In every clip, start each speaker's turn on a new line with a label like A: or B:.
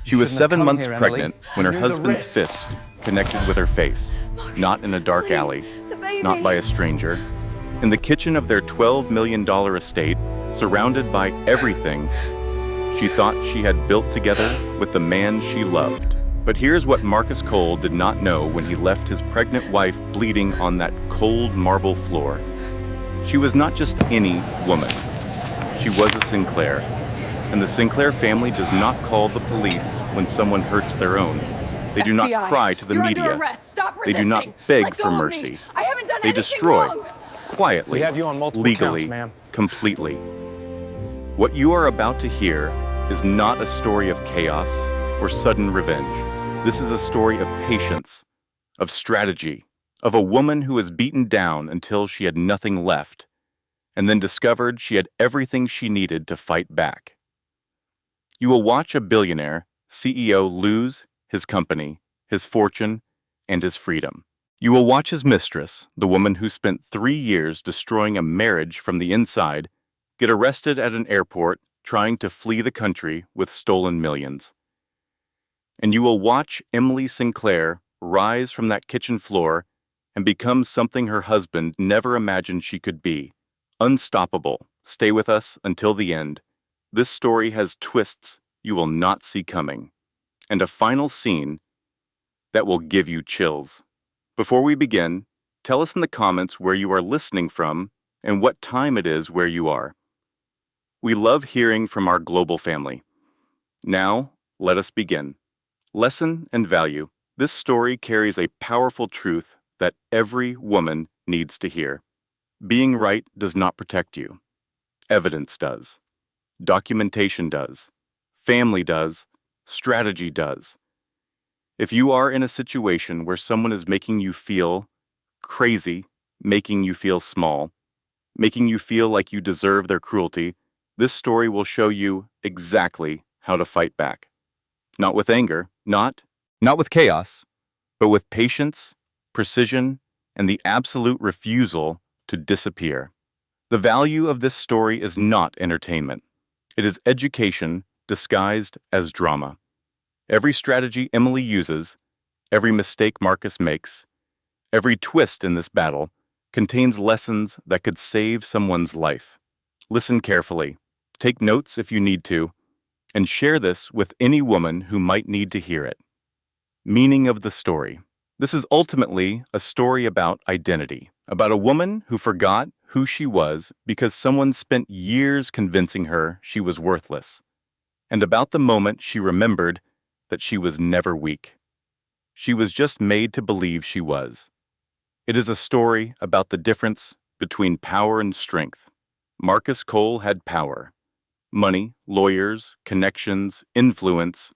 A: She was
B: Shouldn't have
A: 7
B: come
A: months
B: here, Emily.
A: pregnant when her
B: You knew the
A: husband's
B: risks.
A: fist connected with her face, not in a dark
C: Please,
A: alley,
C: the baby.
A: not by a stranger. In the kitchen of their $12 million estate, surrounded by everything she thought she had built together with the man she loved. But here's what Marcus Cole did not know when he left his pregnant wife bleeding on that cold marble floor. She was not just any woman. She was a Sinclair. And the Sinclair family does not call the police when someone hurts their own. They do not
C: FBI,
A: cry to the
C: you're
A: media.
C: Under arrest. Stop
A: They
C: resisting.
A: do not beg
C: Let go
A: for
C: of me.
A: mercy.
C: I haven't done
A: They
C: anything
A: destroy,
C: wrong.
A: quietly,
B: We have you on multiple
A: legally,
B: counts, ma'am.
A: completely. What you are about to hear is not a story of chaos or sudden revenge. This is a story of patience, of strategy, of a woman who was beaten down until she had nothing left, and then discovered she had everything she needed to fight back. You will watch a billionaire CEO lose his company, his fortune, and his freedom. You will watch his mistress, the woman who spent 3 years destroying a marriage from the inside, get arrested at an airport trying to flee the country with stolen millions. And you will watch Emily Sinclair rise from that kitchen floor and become something her husband never imagined she could be. Unstoppable. Stay with us until the end. This story has twists you will not see coming, and a final scene that will give you chills. Before we begin, tell us in the comments where you are listening from and what time it is where you are. We love hearing from our global family. Now, let us begin. Lesson and value. This story carries a powerful truth that every woman needs to hear. Being right does not protect you. Evidence does. Documentation does. Family does. Strategy does. If you are in a situation where someone is making you feel crazy, making you feel small, making you feel like you deserve their cruelty, this story will show you exactly how to fight back. Not with anger, not with chaos, but with patience, precision, and the absolute refusal to disappear. The value of this story is not entertainment. It is education disguised as drama. Every strategy Emily uses, every mistake Marcus makes, every twist in this battle contains lessons that could save someone's life. Listen carefully, take notes if you need to, and share this with any woman who might need to hear it. Meaning of the story. This is ultimately a story about identity, about a woman who forgot who she was because someone spent years convincing her she was worthless, and about the moment she remembered that she was never weak. She was just made to believe she was. It is a story about the difference between power and strength. Marcus Cole had power. Money, lawyers, connections, influence.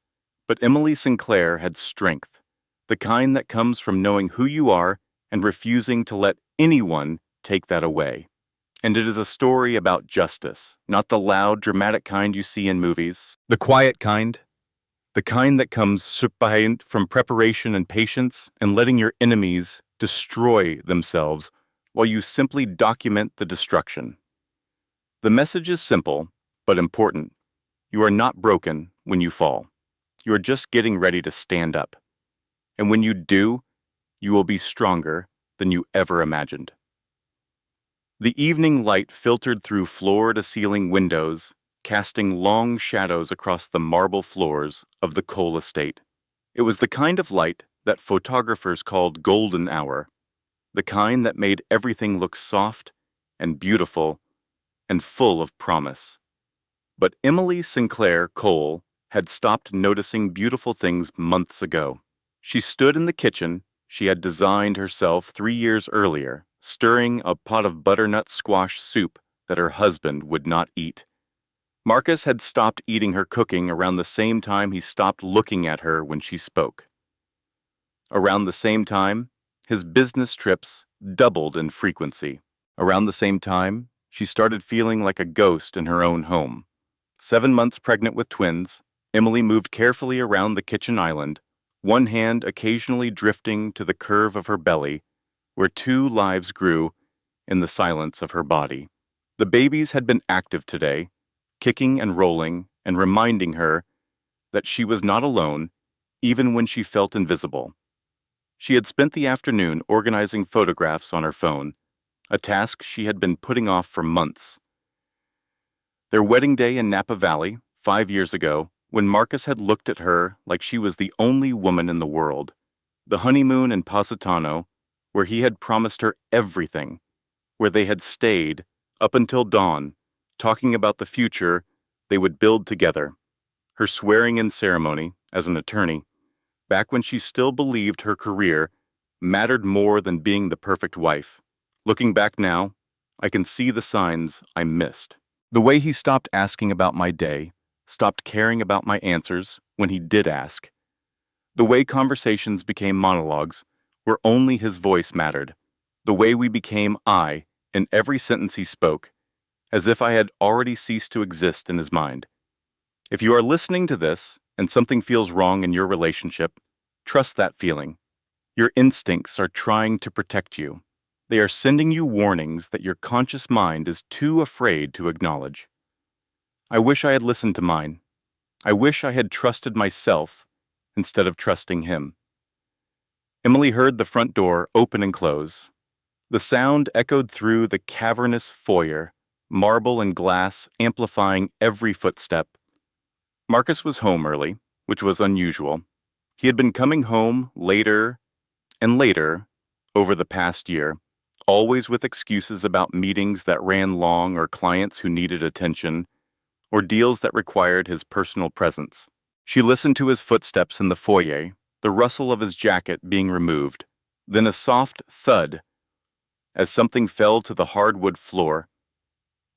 A: But Emily Sinclair had strength, the kind that comes from knowing who you are and refusing to let anyone take that away. And it is a story about justice, not the loud, dramatic kind you see in movies. The quiet kind. The kind that comes from preparation and patience and letting your enemies destroy themselves while you simply document the destruction. The message is simple, but important. You are not broken when you fall. You are just getting ready to stand up. And when you do, you will be stronger than you ever imagined. The evening light filtered through floor-to-ceiling windows, casting long shadows across the marble floors of the Cole estate. It was the kind of light that photographers called golden hour, the kind that made everything look soft and beautiful and full of promise. But Emily Sinclair Cole had stopped noticing beautiful things months ago. She stood in the kitchen she had designed herself 3 years earlier, stirring a pot of butternut squash soup that her husband would not eat. Marcus had stopped eating her cooking around the same time he stopped looking at her when she spoke. Around the same time, his business trips doubled in frequency. Around the same time, she started feeling like a ghost in her own home. 7 months pregnant with twins, Emily moved carefully around the kitchen island, one hand occasionally drifting to the curve of her belly, where 2 lives grew in the silence of her body. The babies had been active today, kicking and rolling and reminding her that she was not alone, even when she felt invisible. She had spent the afternoon organizing photographs on her phone, a task she had been putting off for months. Their wedding day in Napa Valley, 5 years ago, when Marcus had looked at her like she was the only woman in the world. The honeymoon in Positano, where he had promised her everything, where they had stayed up until dawn, talking about the future they would build together. Her swearing-in ceremony as an attorney, back when she still believed her career mattered more than being the perfect wife. Looking back now, I can see the signs I missed. The way he stopped asking about my day, stopped caring about my answers when he did ask. The way conversations became monologues, where only his voice mattered. The way we became I in every sentence he spoke, as if I had already ceased to exist in his mind. If you are listening to this and something feels wrong in your relationship, trust that feeling. Your instincts are trying to protect you. They are sending you warnings that your conscious mind is too afraid to acknowledge. I wish I had listened to mine. I wish I had trusted myself instead of trusting him. Emily heard the front door open and close. The sound echoed through the cavernous foyer, marble and glass amplifying every footstep. Marcus was home early, which was unusual. He had been coming home later and later over the past year, always with excuses about meetings that ran long or clients who needed attention, or deals that required his personal presence. She listened to his footsteps in the foyer, the rustle of his jacket being removed, then a soft thud as something fell to the hardwood floor.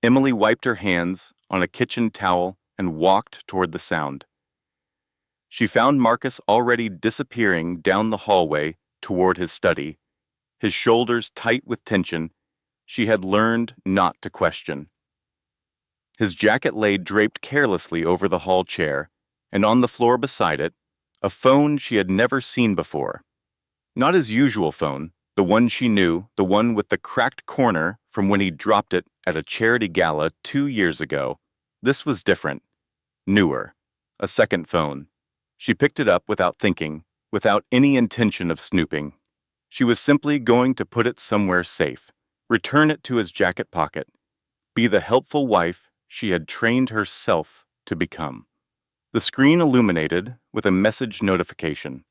A: Emily wiped her hands on a kitchen towel and walked toward the sound. She found Marcus already disappearing down the hallway toward his study, his shoulders tight with tension she had learned not to question. His jacket lay draped carelessly over the hall chair, and on the floor beside it, a phone she had never seen before. Not his usual phone, the one she knew, the one with the cracked corner from when he dropped it at a charity gala 2 years ago. This was different, newer, a second phone. She picked it up without thinking, without any intention of snooping. She was simply going to put it somewhere safe, return it to his jacket pocket, be the helpful wife she had trained herself to become. The screen illuminated with a message notification.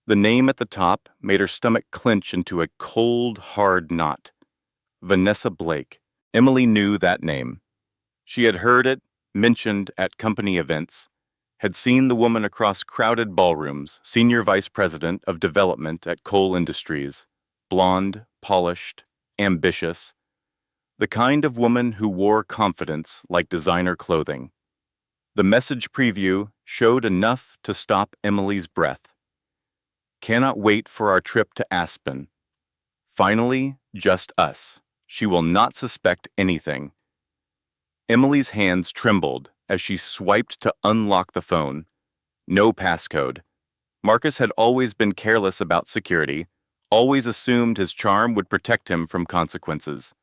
A: The name at the top made her stomach clench into a cold, hard knot. Vanessa Blake. Emily knew that name. She had heard it mentioned at company events, had seen the woman across crowded ballrooms, senior vice president of development at Coal Industries, blonde, polished, ambitious, the kind of woman who wore confidence like designer clothing. The message preview showed enough to stop Emily's breath. Cannot wait for our trip to Aspen. Finally, just us. She will not suspect anything. Emily's hands trembled as she swiped to unlock the phone. No passcode. Marcus had always been careless about security, always assumed his charm would protect him from consequences.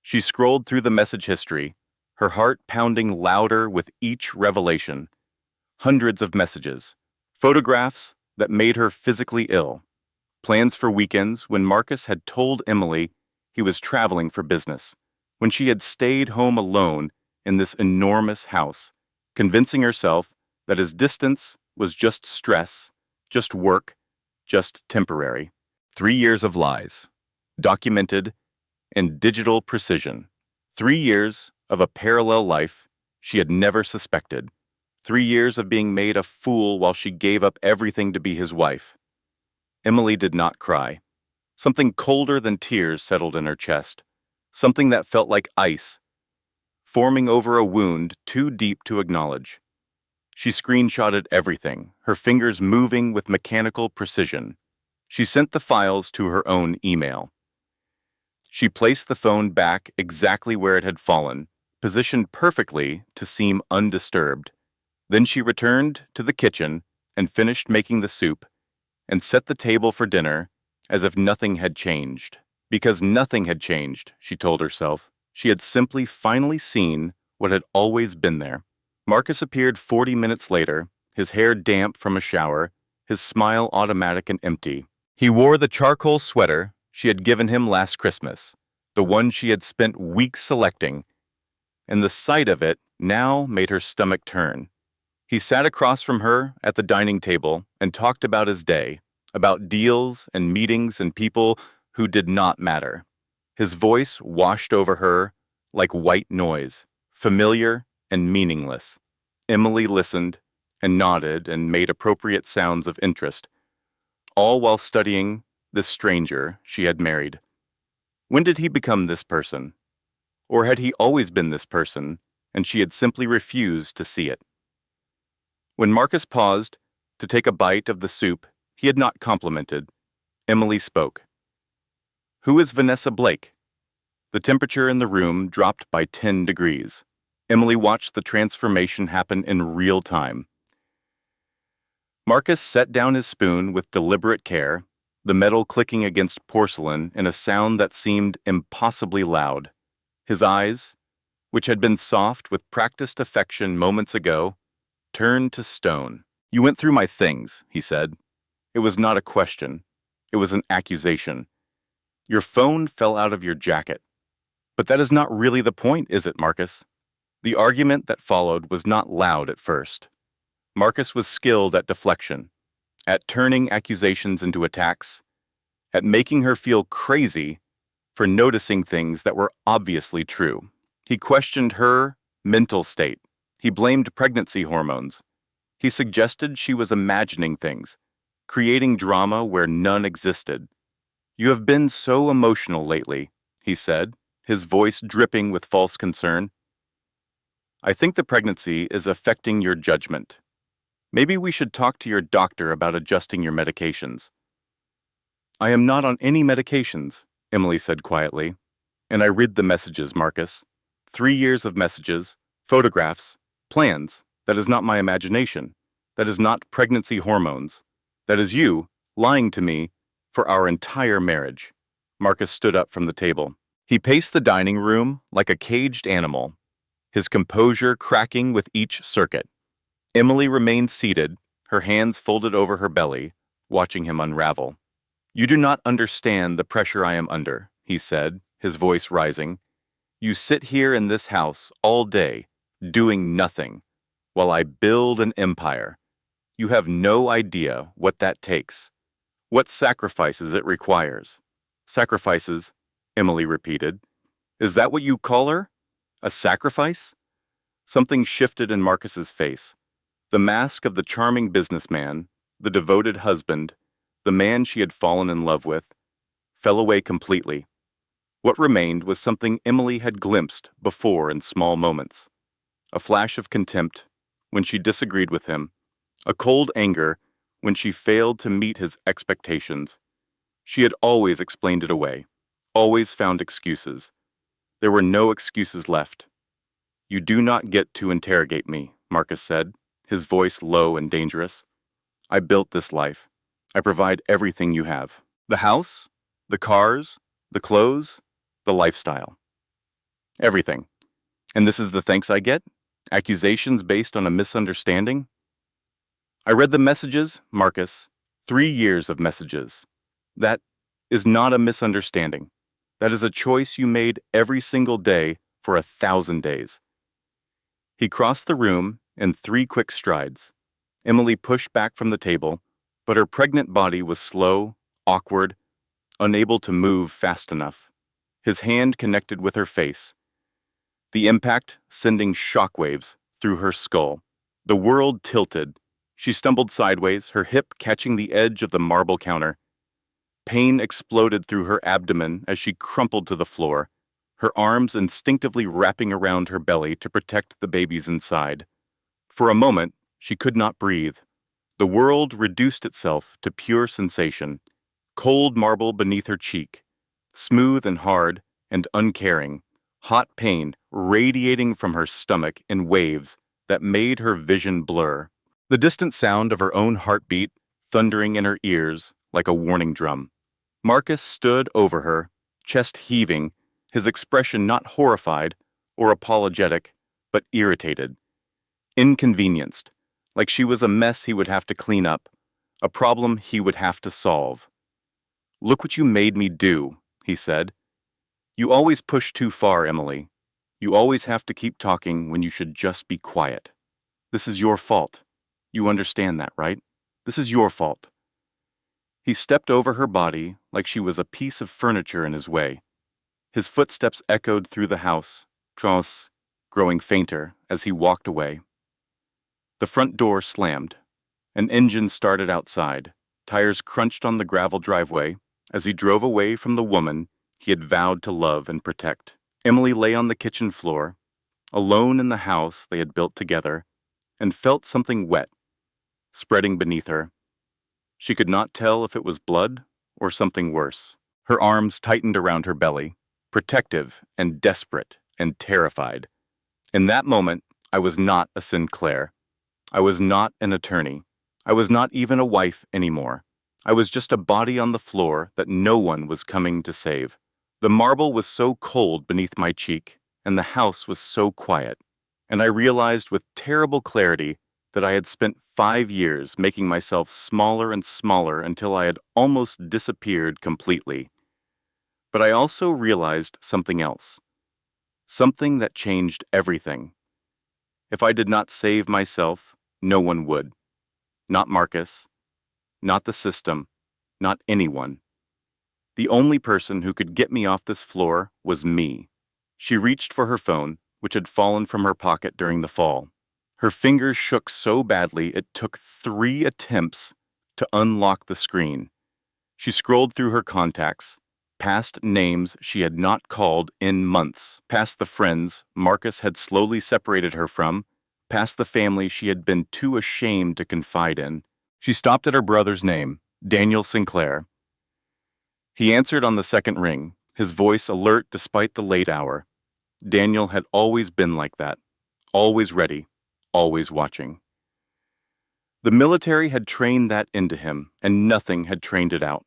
A: She scrolled through the message history, her heart pounding louder with each revelation. Hundreds of messages, photographs that made her physically ill, plans for weekends when Marcus had told Emily he was traveling for business, when she had stayed home alone in this enormous house, convincing herself that his distance was just stress, just work, just temporary. 3 years of lies, documented in digital precision. 3 years of a parallel life she had never suspected. 3 years of being made a fool while she gave up everything to be his wife. Emily did not cry. Something colder than tears settled in her chest, something that felt like ice, forming over a wound too deep to acknowledge. She screenshotted everything, her fingers moving with mechanical precision. She sent the files to her own email. She placed the phone back exactly where it had fallen, positioned perfectly to seem undisturbed. Then she returned to the kitchen and finished making the soup and set the table for dinner as if nothing had changed. Because nothing had changed, she told herself. She had simply finally seen what had always been there. Marcus appeared 40 minutes later, his hair damp from a shower, his smile automatic and empty. He wore the charcoal sweater she had given him last Christmas, the one she had spent weeks selecting, and the sight of it now made her stomach turn. He sat across from her at the dining table and talked about his day, about deals and meetings and people who did not matter. His voice washed over her like white noise, familiar and meaningless. Emily listened and nodded and made appropriate sounds of interest, all while studying this stranger she had married. When did he become this person? Or had he always been this person, and she had simply refused to see it? When Marcus paused to take a bite of the soup he had not complimented, Emily spoke. "Who is Vanessa Blake?" The temperature in the room dropped by 10 degrees. Emily watched the transformation happen in real time. Marcus set down his spoon with deliberate care, the metal clicking against porcelain in a sound that seemed impossibly loud. His eyes, which had been soft with practiced affection moments ago, turned to stone. "You went through my things," he said. It was not a question. It was an accusation. "Your phone fell out of your jacket." "But that is not really the point, is it, Marcus?" The argument that followed was not loud at first. Marcus was skilled at deflection, at turning accusations into attacks, at making her feel crazy for noticing things that were obviously true. He questioned her mental state. He blamed pregnancy hormones. He suggested she was imagining things, creating drama where none existed. "You have been so emotional lately," he said, his voice dripping with false concern. "I think the pregnancy is affecting your judgment. Maybe we should talk to your doctor about adjusting your medications." "I am not on any medications," Emily said quietly. "And I read the messages, Marcus. 3 years of messages, photographs, plans. That is not my imagination. That is not pregnancy hormones. That is you lying to me for our entire marriage." Marcus stood up from the table. He paced the dining room like a caged animal, his composure cracking with each circuit. Emily remained seated, her hands folded over her belly, watching him unravel. "You do not understand the pressure I am under," he said, his voice rising. "You sit here in this house all day, doing nothing, while I build an empire. You have no idea what that takes, what sacrifices it requires." "Sacrifices," Emily repeated. "Is that what you call her? A sacrifice?" Something shifted in Marcus's face. The mask of the charming businessman, the devoted husband, the man she had fallen in love with, fell away completely. What remained was something Emily had glimpsed before in small moments. A flash of contempt when she disagreed with him, a cold anger when she failed to meet his expectations. She had always explained it away, always found excuses. There were no excuses left. "You do not get to interrogate me," Marcus said, his voice low and dangerous. "I built this life. I provide everything you have. The house, the cars, the clothes, the lifestyle. Everything. And this is the thanks I get? Accusations based on a misunderstanding?" "I read the messages, Marcus. 3 years of messages. That is not a misunderstanding. That is a choice you made every single day for 1,000 days." He crossed the room in 3 quick strides. Emily pushed back from the table, but her pregnant body was slow, awkward, unable to move fast enough. His hand connected with her face, the impact sending shockwaves through her skull. The world tilted. She stumbled sideways, her hip catching the edge of the marble counter. Pain exploded through her abdomen as she crumpled to the floor, her arms instinctively wrapping around her belly to protect the babies inside. For a moment, she could not breathe. The world reduced itself to pure sensation, cold marble beneath her cheek, smooth and hard and uncaring, hot pain radiating from her stomach in waves that made her vision blur. The distant sound of her own heartbeat thundering in her ears like a warning drum. Marcus stood over her, chest heaving, his expression not horrified or apologetic, but irritated, inconvenienced, like she was a mess he would have to clean up, a problem he would have to solve. "Look what you made me do," he said. "You always push too far, Emily. You always have to keep talking when you should just be quiet. This is your fault. You understand that, right? This is your fault." He stepped over her body like she was a piece of furniture in his way. His footsteps echoed through the house, growing fainter as he walked away. The front door slammed. An engine started outside. Tires crunched on the gravel driveway as he drove away from the woman he had vowed to love and protect. Emily lay on the kitchen floor, alone in the house they had built together, and felt something wet spreading beneath her. She could not tell if it was blood or something worse. Her arms tightened around her belly, protective and desperate and terrified. In that moment, I was not a Sinclair. I was not an attorney. I was not even a wife anymore. I was just a body on the floor that no one was coming to save. The marble was so cold beneath my cheek, and the house was so quiet. And I realized with terrible clarity that I had spent 5 years making myself smaller and smaller until I had almost disappeared completely. But I also realized something else. Something that changed everything. If I did not save myself, no one would. Not Marcus. Not the system. Not anyone. The only person who could get me off this floor was me. She reached for her phone, which had fallen from her pocket during the fall. Her fingers shook so badly it took 3 attempts to unlock the screen. She scrolled through her contacts, past names she had not called in months, past the friends Marcus had slowly separated her from, past the family she had been too ashamed to confide in. She stopped at her brother's name, Daniel Sinclair. He answered on the second ring, his voice alert despite the late hour. Daniel had always been like that, always ready, always watching. The military had trained that into him, and nothing had trained it out.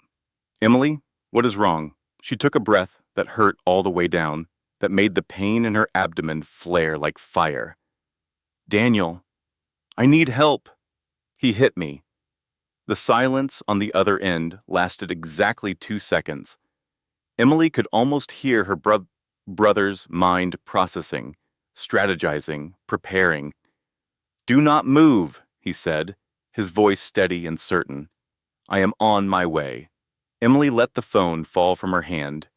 A: "Emily, what is wrong?" She took a breath that hurt all the way down, that made the pain in her abdomen flare like fire. "Daniel, I need help." He hit me. The silence on the other end lasted exactly 2 seconds. Emily could almost hear her brother's mind processing, strategizing, preparing. "Do not move," he said, his voice steady and certain. "I am on my way." Emily let the phone fall from her hand.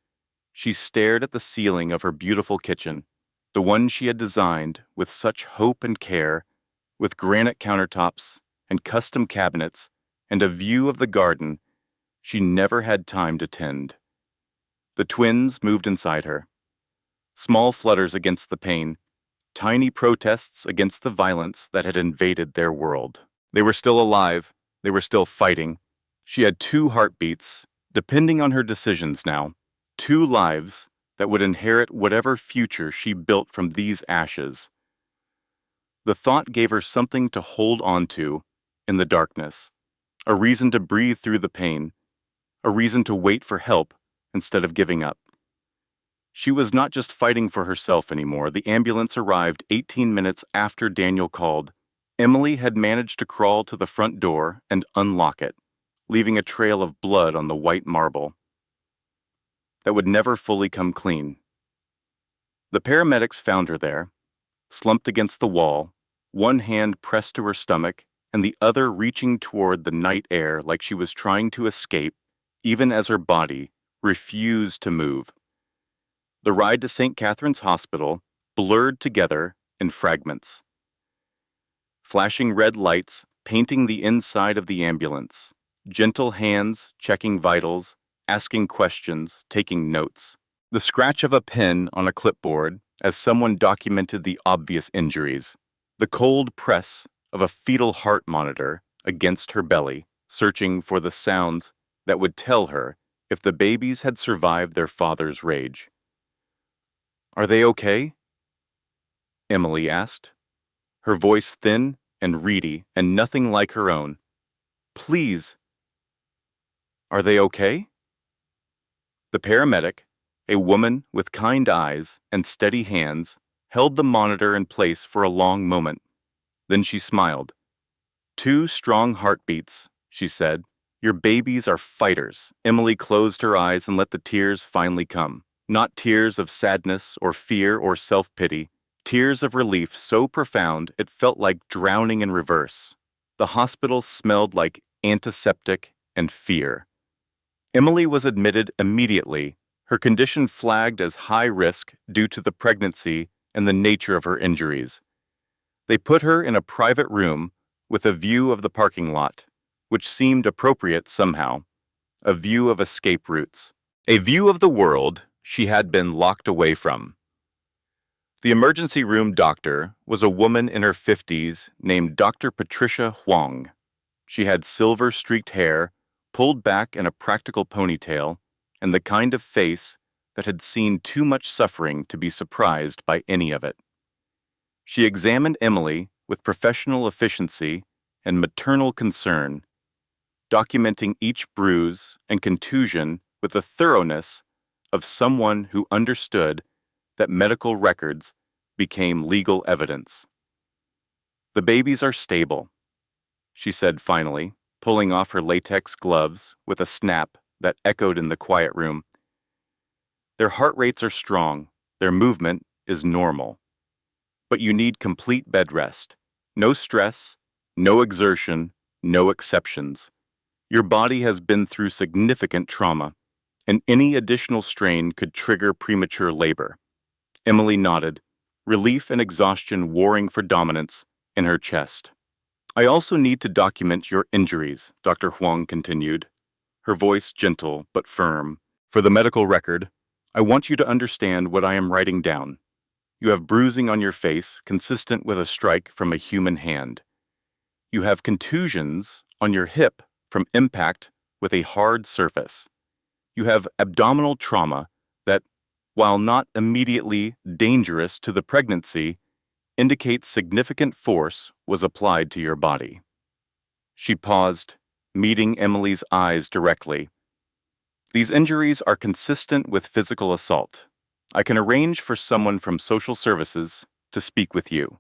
A: She stared at the ceiling of her beautiful kitchen, the one she had designed with such hope and care, with granite countertops and custom cabinets and a view of the garden she never had time to tend. The twins moved inside her. Small flutters against the pane, tiny protests against the violence that had invaded their world. They were still alive. They were still fighting. She had 2 heartbeats, depending on her decisions now, 2 lives that would inherit whatever future she built from these ashes. The thought gave her something to hold on to in the darkness, a reason to breathe through the pain, a reason to wait for help instead of giving up. She was not just fighting for herself anymore. The ambulance arrived 18 minutes after Daniel called. Emily had managed to crawl to the front door and unlock it, leaving a trail of blood on the white marble that would never fully come clean. The paramedics found her there, slumped against the wall, one hand pressed to her stomach and the other reaching toward the night air like she was trying to escape, even as her body refused to move. The ride to St. Catherine's Hospital blurred together in fragments. Flashing red lights painting the inside of the ambulance, gentle hands checking vitals, asking questions, taking notes. The scratch of a pen on a clipboard as someone documented the obvious injuries. The cold press of a fetal heart monitor against her belly, searching for the sounds that would tell her if the babies had survived their father's rage. "Are they okay?" Emily asked, her voice thin and reedy and nothing like her own. "Please. Are they okay?" The paramedic, a woman with kind eyes and steady hands, held the monitor in place for a long moment. Then she smiled. 2 strong heartbeats, she said. Your babies are fighters. Emily closed her eyes and let the tears finally come. Not tears of sadness or fear or self-pity. Tears of relief so profound it felt like drowning in reverse. The hospital smelled like antiseptic and fear. Emily was admitted immediately. Her condition flagged as high risk due to the pregnancy and the nature of her injuries. They put her in a private room with a view of the parking lot, which seemed appropriate somehow, a view of escape routes, a view of the world she had been locked away from. The emergency room doctor was a woman in her 50s named Dr. Patricia Huang. She had silver-streaked hair, pulled back in a practical ponytail, and the kind of face that had seen too much suffering to be surprised by any of it. She examined Emily with professional efficiency and maternal concern, documenting each bruise and contusion with the thoroughness of someone who understood that medical records became legal evidence. The babies are stable, she said finally, pulling off her latex gloves with a snap that echoed in the quiet room. Their heart rates are strong, their movement is normal. But you need complete bed rest. No stress, no exertion, no exceptions. Your body has been through significant trauma, and any additional strain could trigger premature labor. Emily nodded, relief and exhaustion warring for dominance in her chest. I also need to document your injuries, Dr. Huang continued, her voice gentle but firm. For the medical record, I want you to understand what I am writing down. You have bruising on your face consistent with a strike from a human hand. You have contusions on your hip from impact with a hard surface. You have abdominal trauma that, while not immediately dangerous to the pregnancy, indicates significant force was applied to your body. She paused, meeting Emily's eyes directly. These injuries are consistent with physical assault. I can arrange for someone from social services to speak with you.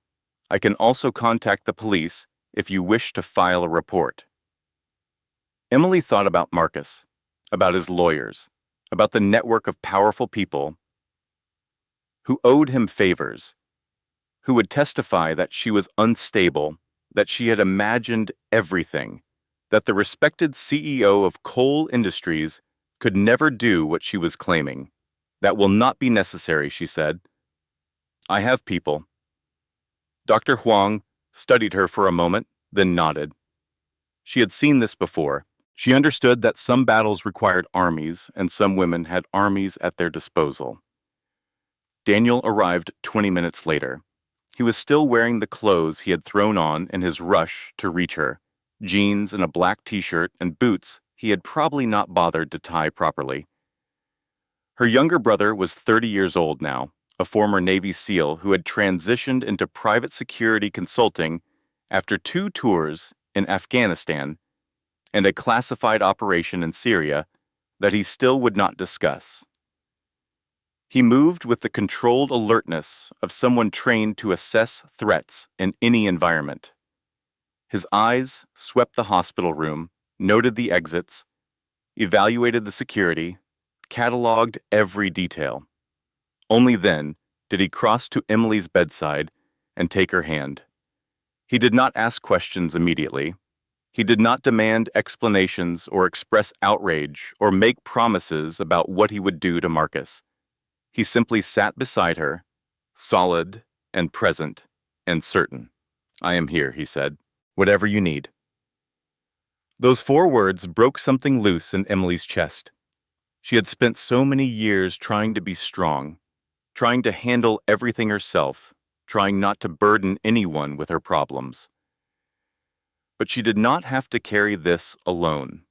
A: I can also contact the police if you wish to file a report. Emily thought about Marcus, about his lawyers, about the network of powerful people who owed him favors, who would testify that she was unstable, that she had imagined everything, that the respected CEO of coal industries could never do what she was claiming. That will not be necessary, she said. I have people. Dr. Huang studied her for a moment, then nodded. She had seen this before. She understood that some battles required armies, and some women had armies at their disposal. Daniel arrived 20 minutes later. He was still wearing the clothes he had thrown on in his rush to reach her, jeans and a black t-shirt and boots he had probably not bothered to tie properly. Her younger brother was 30 years old now, a former Navy SEAL who had transitioned into private security consulting after 2 tours in Afghanistan and a classified operation in Syria that he still would not discuss. He moved with the controlled alertness of someone trained to assess threats in any environment. His eyes swept the hospital room, noted the exits, evaluated the security, cataloged every detail. Only then did he cross to Emily's bedside and take her hand. He did not ask questions immediately. He did not demand explanations or express outrage or make promises about what he would do to Marcus. He simply sat beside her, solid and present and certain. I am here, he said. Whatever you need. Those 4 words broke something loose in Emily's chest. She had spent so many years trying to be strong, trying to handle everything herself, trying not to burden anyone with her problems. But she did not have to carry this alone.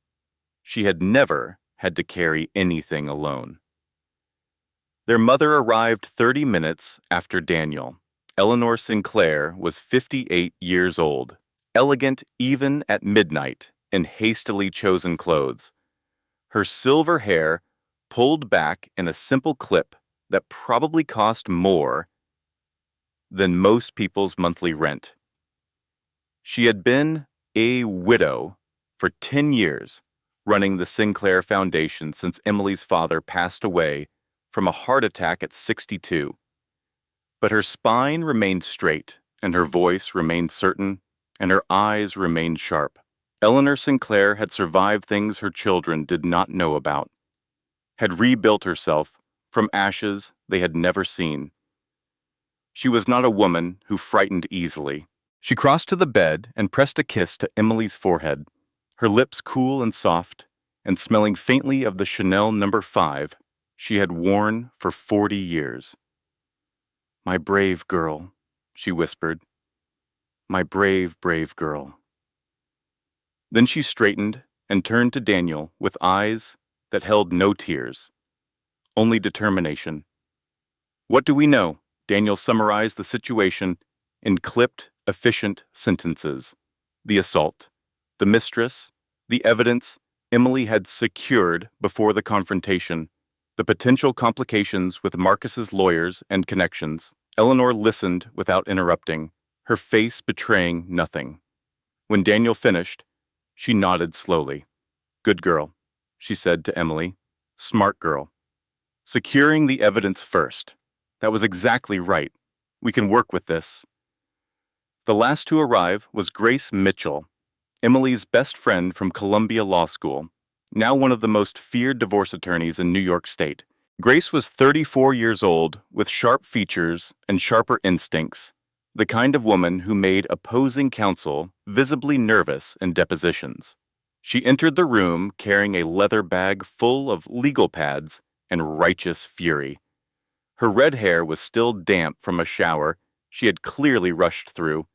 A: She had never had to carry anything alone. Their mother arrived 30 minutes after Daniel. Eleanor Sinclair was 58 years old, elegant even at midnight in hastily chosen clothes. Her silver hair pulled back in a simple clip that probably cost more than most people's monthly rent. She had been a widow for 10 years, running the Sinclair Foundation since Emily's father passed away from a heart attack at 62. But her spine remained straight, and her voice remained certain, and her eyes remained sharp. Eleanor Sinclair had survived things her children did not know about, had rebuilt herself from ashes they had never seen. She was not a woman who frightened easily. She crossed to the bed and pressed a kiss to Emily's forehead, her lips cool and soft, and smelling faintly of the Chanel No. 5 she had worn for 40 years. "My brave girl," she whispered. "My brave, brave girl." Then she straightened and turned to Daniel with eyes that held no tears, only determination. "What do we know?" Daniel summarized the situation in clipped, efficient sentences. The assault, the mistress, the evidence Emily had secured before the confrontation, the potential complications with Marcus's lawyers and connections. Eleanor listened without interrupting, her face betraying nothing. When Daniel finished, she nodded slowly. "Good girl," she said to Emily. "Smart girl. Securing the evidence first. That was exactly right. We can work with this." The last to arrive was Grace Mitchell, Emily's best friend from Columbia Law School, now one of the most feared divorce attorneys in New York State. Grace was 34 years old, with sharp features and sharper instincts, the kind of woman who made opposing counsel visibly nervous in depositions. She entered the room carrying a leather bag full of legal pads and righteous fury. Her red hair was still damp from a shower she had clearly rushed through,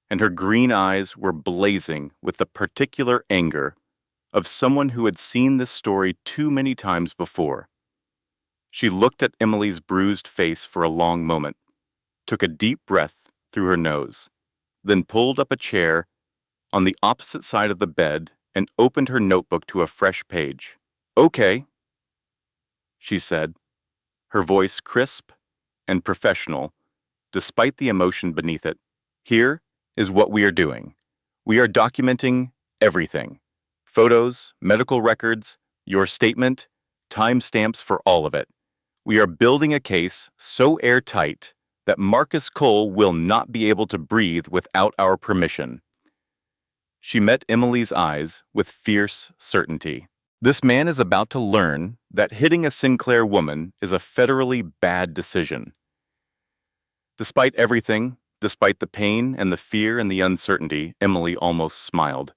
A: and her green eyes were blazing with the particular anger of someone who had seen this story too many times before. She looked at Emily's bruised face for a long moment, took a deep breath through her nose, then pulled up a chair on the opposite side of the bed and opened her notebook to a fresh page. "Okay," she said, her voice crisp and professional, despite the emotion beneath it. "Here is what we are doing. We are documenting everything. Photos, medical records, your statement, timestamps for all of it. We are building a case so airtight that Marcus Cole will not be able to breathe without our permission." She met Emily's eyes with fierce certainty. This man is about to learn that hitting a Sinclair woman is a federally bad decision. Despite everything, despite the pain and the fear and the uncertainty, Emily almost smiled.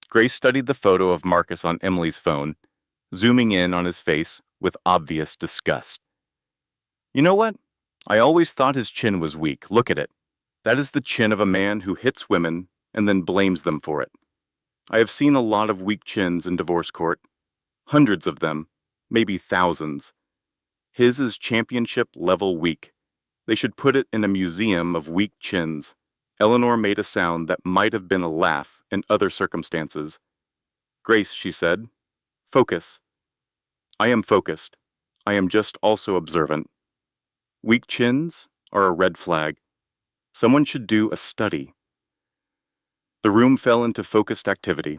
A: Grace studied the photo of Marcus on Emily's phone, zooming in on his face with obvious disgust. "You know what? I always thought his chin was weak. Look at it. That is the chin of a man who hits women and then blames them for it. I have seen a lot of weak chins in divorce court. Hundreds of them, maybe thousands. His is championship-level weak. They should put it in a museum of weak chins." Eleanor made a sound that might have been a laugh in other circumstances. "Grace," she said, "focus." "I am focused. I am just also observant. Weak chins are a red flag. Someone should do a study." The room fell into focused activity.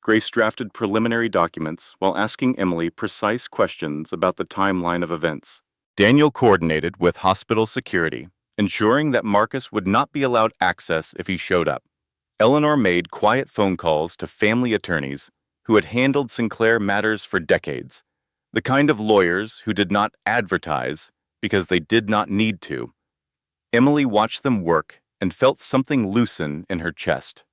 A: Grace drafted preliminary documents while asking Emily precise questions about the timeline of events. Daniel coordinated with hospital security, ensuring that Marcus would not be allowed access if he showed up. Eleanor made quiet phone calls to family attorneys who had handled Sinclair matters for decades, the kind of lawyers who did not advertise because they did not need to. Emily watched them work and felt something loosen in her chest.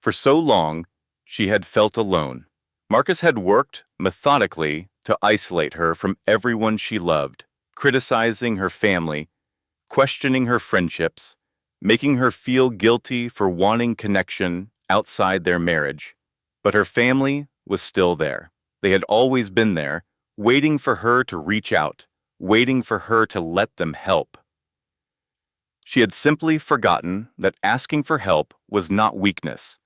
A: For so long, she had felt alone. Marcus had worked methodically to isolate her from everyone she loved, criticizing her family, questioning her friendships, making her feel guilty for wanting connection outside their marriage. But her family was still there. They had always been there, waiting for her to reach out, waiting for her to let them help. She had simply forgotten that asking for help was not weakness.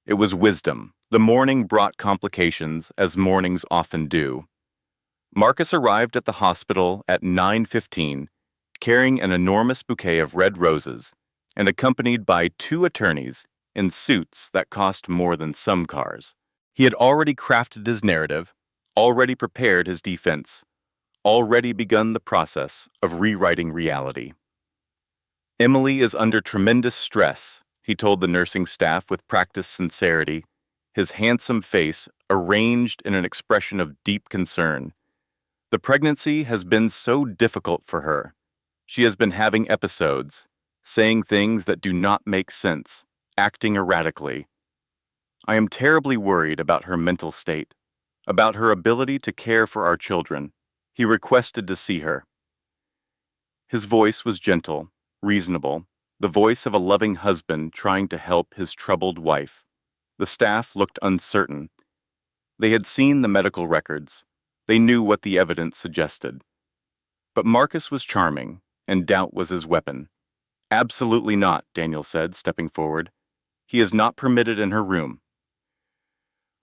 A: It was wisdom. The morning brought complications, as mornings often do. Marcus arrived at the hospital at 9:15, carrying an enormous bouquet of red roses, and accompanied by 2 attorneys, in suits that cost more than some cars. He had already crafted his narrative, already prepared his defense, already begun the process of rewriting reality. Emily is under tremendous stress, he told the nursing staff with practiced sincerity, his handsome face arranged in an expression of deep concern. The pregnancy has been so difficult for her. She has been having episodes, saying things that do not make sense, acting erratically. I am terribly worried about her mental state, about her ability to care for our children. He requested to see her. His voice was gentle, reasonable, the voice of a loving husband trying to help his troubled wife. The staff looked uncertain. They had seen the medical records. They knew what the evidence suggested. But Marcus was charming, and doubt was his weapon. Absolutely not, Daniel said, stepping forward. He is not permitted in her room.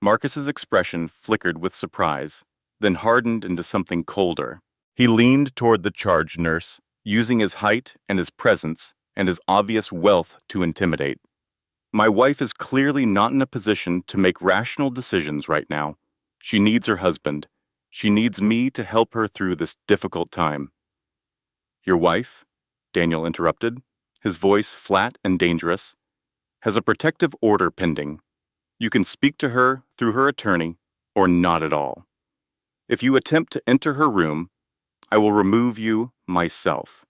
A: Marcus's expression flickered with surprise, then hardened into something colder. He leaned toward the charge nurse, using his height and his presence and his obvious wealth to intimidate. My wife is clearly not in a position to make rational decisions right now. She needs her husband. She needs me to help her through this difficult time. Your wife, Daniel interrupted, his voice flat and dangerous, has a protective order pending. You can speak to her through her attorney or not at all. If you attempt to enter her room, I will remove you myself.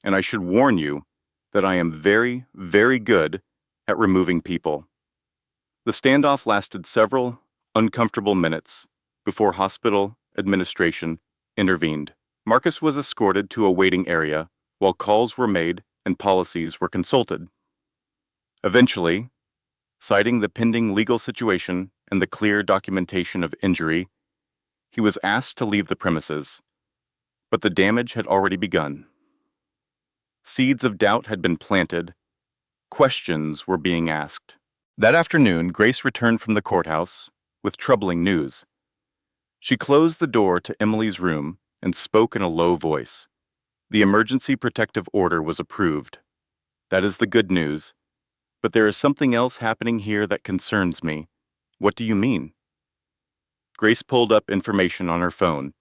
A: And I should warn you that I am very, very good at removing people. The standoff lasted several uncomfortable minutes before hospital administration intervened. Marcus was escorted to a waiting area while calls were made and policies were consulted. Eventually, citing the pending legal situation and the clear documentation of injury, he was asked to leave the premises. But the damage had already begun. Seeds of doubt had been planted. Questions were being asked. That afternoon, Grace returned from the courthouse with troubling news. She closed the door to Emily's room and spoke in a low voice. The emergency protective order was approved. That is the good news. But there is something else happening here that concerns me. What do you mean? Grace pulled up information on her phone.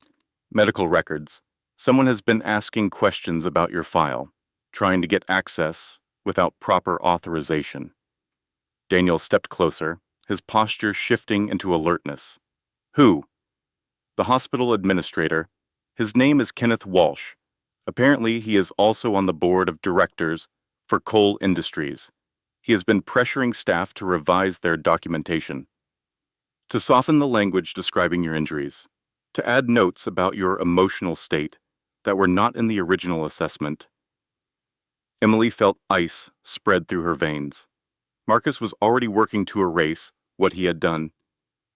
A: Medical records. Someone has been asking questions about your file, trying to get access without proper authorization. Daniel stepped closer, his posture shifting into alertness. Who? The hospital administrator. His name is Kenneth Walsh. Apparently, he is also on the board of directors for Coal Industries. He has been pressuring staff to revise their documentation, to soften the language describing your injuries, to add notes about your emotional state that were not in the original assessment. Emily felt ice spread through her veins. Marcus was already working to erase what he had done,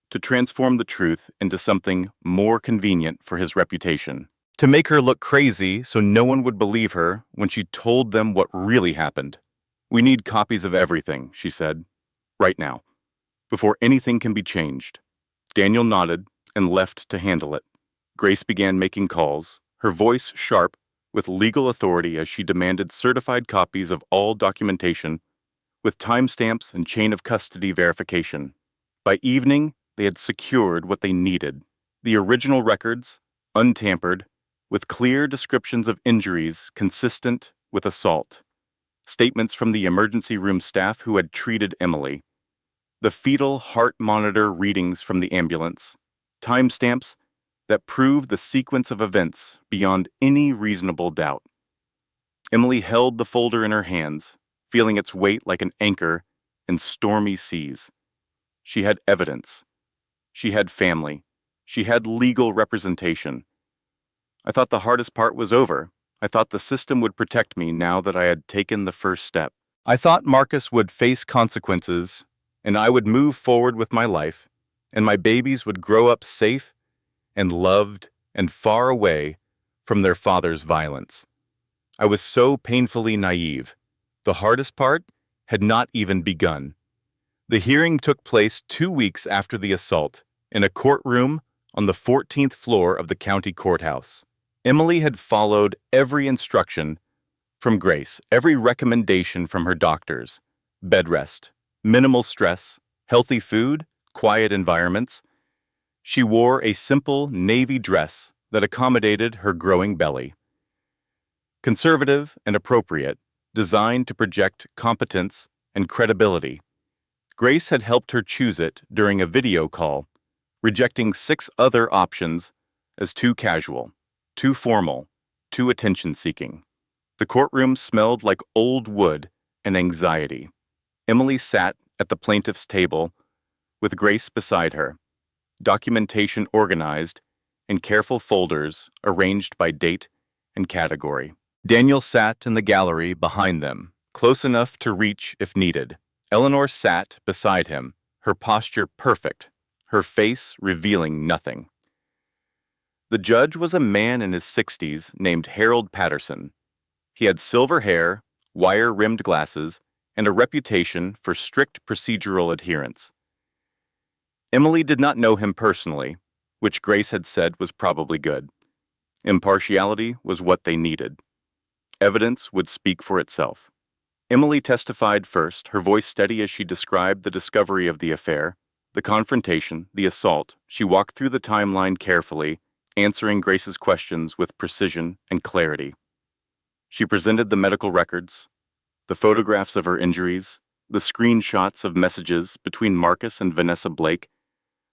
A: to transform the truth into something more convenient for his reputation, to make her look crazy so no one would believe her when she told them what really happened. We need copies of everything, she said, right now, before anything can be changed. Daniel nodded and left to handle it. Grace began making calls, her voice sharp with legal authority as she demanded certified copies of all documentation with timestamps and chain of custody verification. By evening, they had secured what they needed, the original records, untampered, with clear descriptions of injuries consistent with assault, statements from the emergency room staff who had treated Emily, the fetal heart monitor readings from the ambulance, timestamps that proved the sequence of events beyond any reasonable doubt. Emily held the folder in her hands, feeling its weight like an anchor in stormy seas. She had evidence. She had family. She had legal representation. I thought the hardest part was over. I thought the system would protect me now that I had taken the first step. I thought Marcus would face consequences, and I would move forward with my life, and my babies would grow up safe and loved and far away from their father's violence. I was so painfully naive. The hardest part had not even begun. The hearing took place 2 weeks after the assault, in a courtroom on the 14th floor of the county courthouse. Emily had followed every instruction from Grace, every recommendation from her doctors: bed rest, Minimal stress, healthy food, quiet environments. She wore a simple navy dress that accommodated her growing belly. Conservative and appropriate, designed to project competence and credibility. Grace had helped her choose it during a video call, rejecting 6 other options as too casual, too formal, too attention-seeking. The courtroom smelled like old wood and anxiety. Emily sat at the plaintiff's table with Grace beside her, documentation organized in careful folders arranged by date and category. Daniel sat in the gallery behind them, close enough to reach if needed. Eleanor sat beside him, her posture perfect, her face revealing nothing. The judge was a man in his 60s named Harold Patterson. He had silver hair, wire-rimmed glasses, and a reputation for strict procedural adherence. Emily did not know him personally, which Grace had said was probably good. Impartiality was what they needed. Evidence would speak for itself. Emily testified first, her voice steady as she described the discovery of the affair, the confrontation, the assault. She walked through the timeline carefully, answering Grace's questions with precision and clarity. She presented the medical records, the photographs of her injuries, the screenshots of messages between Marcus and Vanessa Blake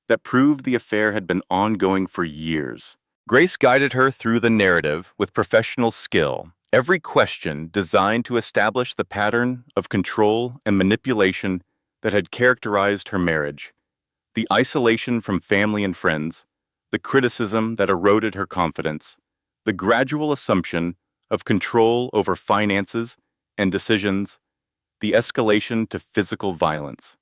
A: that proved the affair had been ongoing for years. Grace guided her through the narrative with professional skill, every question designed to establish the pattern of control and manipulation that had characterized her marriage, the isolation from family and friends, the criticism that eroded her confidence, the gradual assumption of control over finances and decisions, the escalation to physical violence.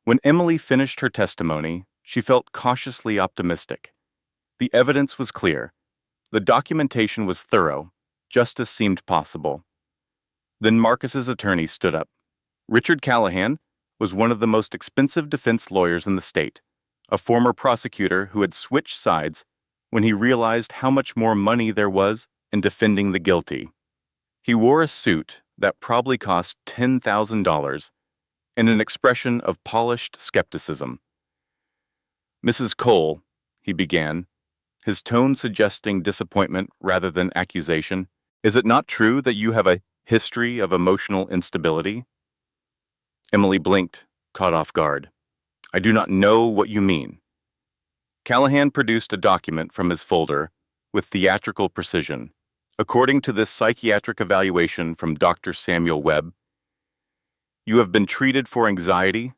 A: When Emily finished her testimony, she felt cautiously optimistic. The evidence was clear. The documentation was thorough. Justice seemed possible. Then Marcus's attorney stood up. Richard Callahan was one of the most expensive defense lawyers in the state, a former prosecutor who had switched sides when he realized how much more money there was in defending the guilty. He wore a suit that probably cost $10,000 and an expression of polished skepticism. "Mrs. Cole," he began, his tone suggesting disappointment rather than accusation, "is it not true that you have a history of emotional instability?" Emily blinked, caught off guard. "I do not know what you mean." Callahan produced a document from his folder with theatrical precision. According to this psychiatric evaluation from Dr. Samuel Webb, you have been treated for anxiety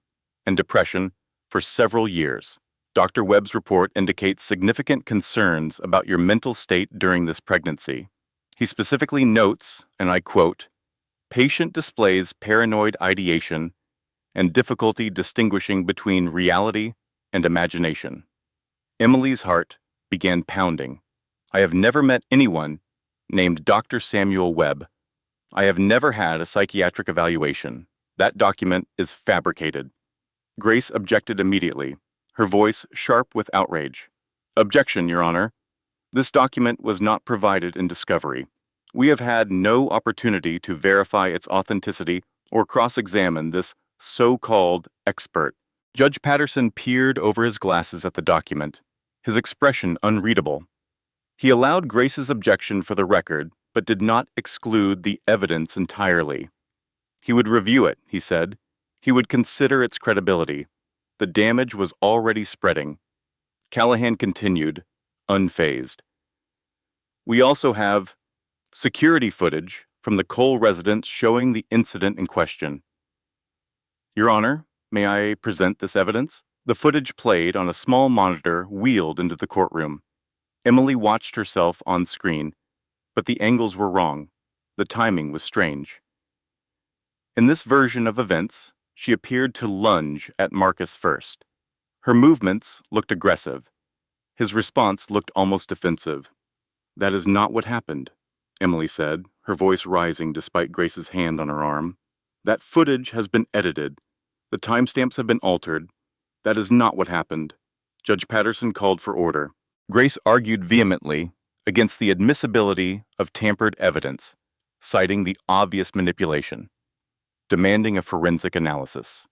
A: and depression for several years. Dr. Webb's report indicates significant concerns about your mental state during this pregnancy. He specifically notes, and I quote, "Patient displays paranoid ideation and difficulty distinguishing between reality and imagination." Emily's heart began pounding. I have never met anyone named Dr. Samuel Webb. I have never had a psychiatric evaluation. That document is fabricated. Grace objected immediately, her voice sharp with outrage. "Objection, Your Honor. This document was not provided in discovery. We have had no opportunity to verify its authenticity or cross-examine this so-called expert." Judge Patterson peered over his glasses at the document, his expression unreadable. He allowed Grace's objection for the record, but did not exclude the evidence entirely. He would review it, he said. He would consider its credibility. The damage was already spreading. Callahan continued, unfazed. "We also have security footage from the Cole residence showing the incident in question." "Your Honor, may I present this evidence?" The footage played on a small monitor wheeled into the courtroom. Emily watched herself on screen, but the angles were wrong. The timing was strange. In this version of events, she appeared to lunge at Marcus first. Her movements looked aggressive. His response looked almost defensive. "That is not what happened," Emily said, her voice rising despite Grace's hand on her arm. "That footage has been edited. The timestamps have been altered. That is not what happened." Judge Patterson called for order. Grace argued vehemently against the admissibility of tampered evidence, citing the obvious manipulation. demanding a forensic analysis.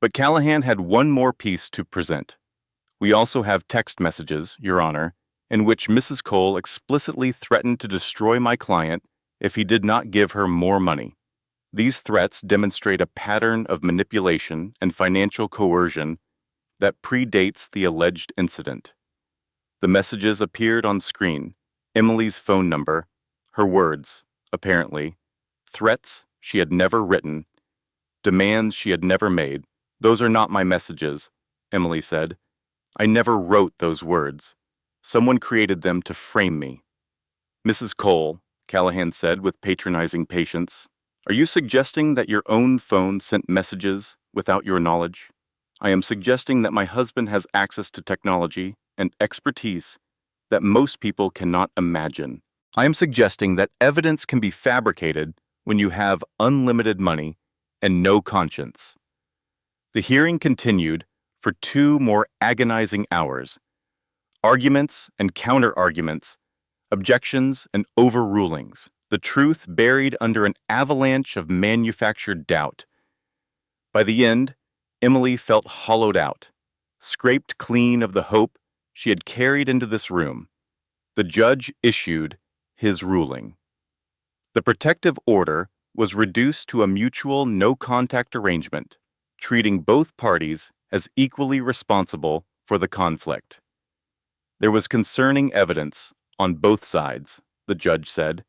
A: But Callahan had one more piece to present. We also have text messages, Your Honor, in which Mrs. Cole explicitly threatened to destroy my client if he did not give her more money. These threats demonstrate a pattern of manipulation and financial coercion that predates the alleged incident. The messages appeared on screen: Emily's phone number, her words, apparently, threats she had never written, demands she had never made. "Those are not my messages," Emily said. "I never wrote those words. Someone created them to frame me." "Mrs. Cole," Callahan said with patronizing patience, "are you suggesting that your own phone sent messages without your knowledge? I am suggesting that my husband has access to technology and expertise that most people cannot imagine. I am suggesting that evidence can be fabricated when you have unlimited money and no conscience." The hearing continued for 2 more agonizing hours. Arguments and counter-arguments, objections and overrulings, the truth buried under an avalanche of manufactured doubt. By the end, Emily felt hollowed out, scraped clean of the hope she had carried into this room. The judge issued his ruling. The protective order was reduced to a mutual no-contact arrangement, treating both parties as equally responsible for the conflict. There was concerning evidence on both sides, the judge said.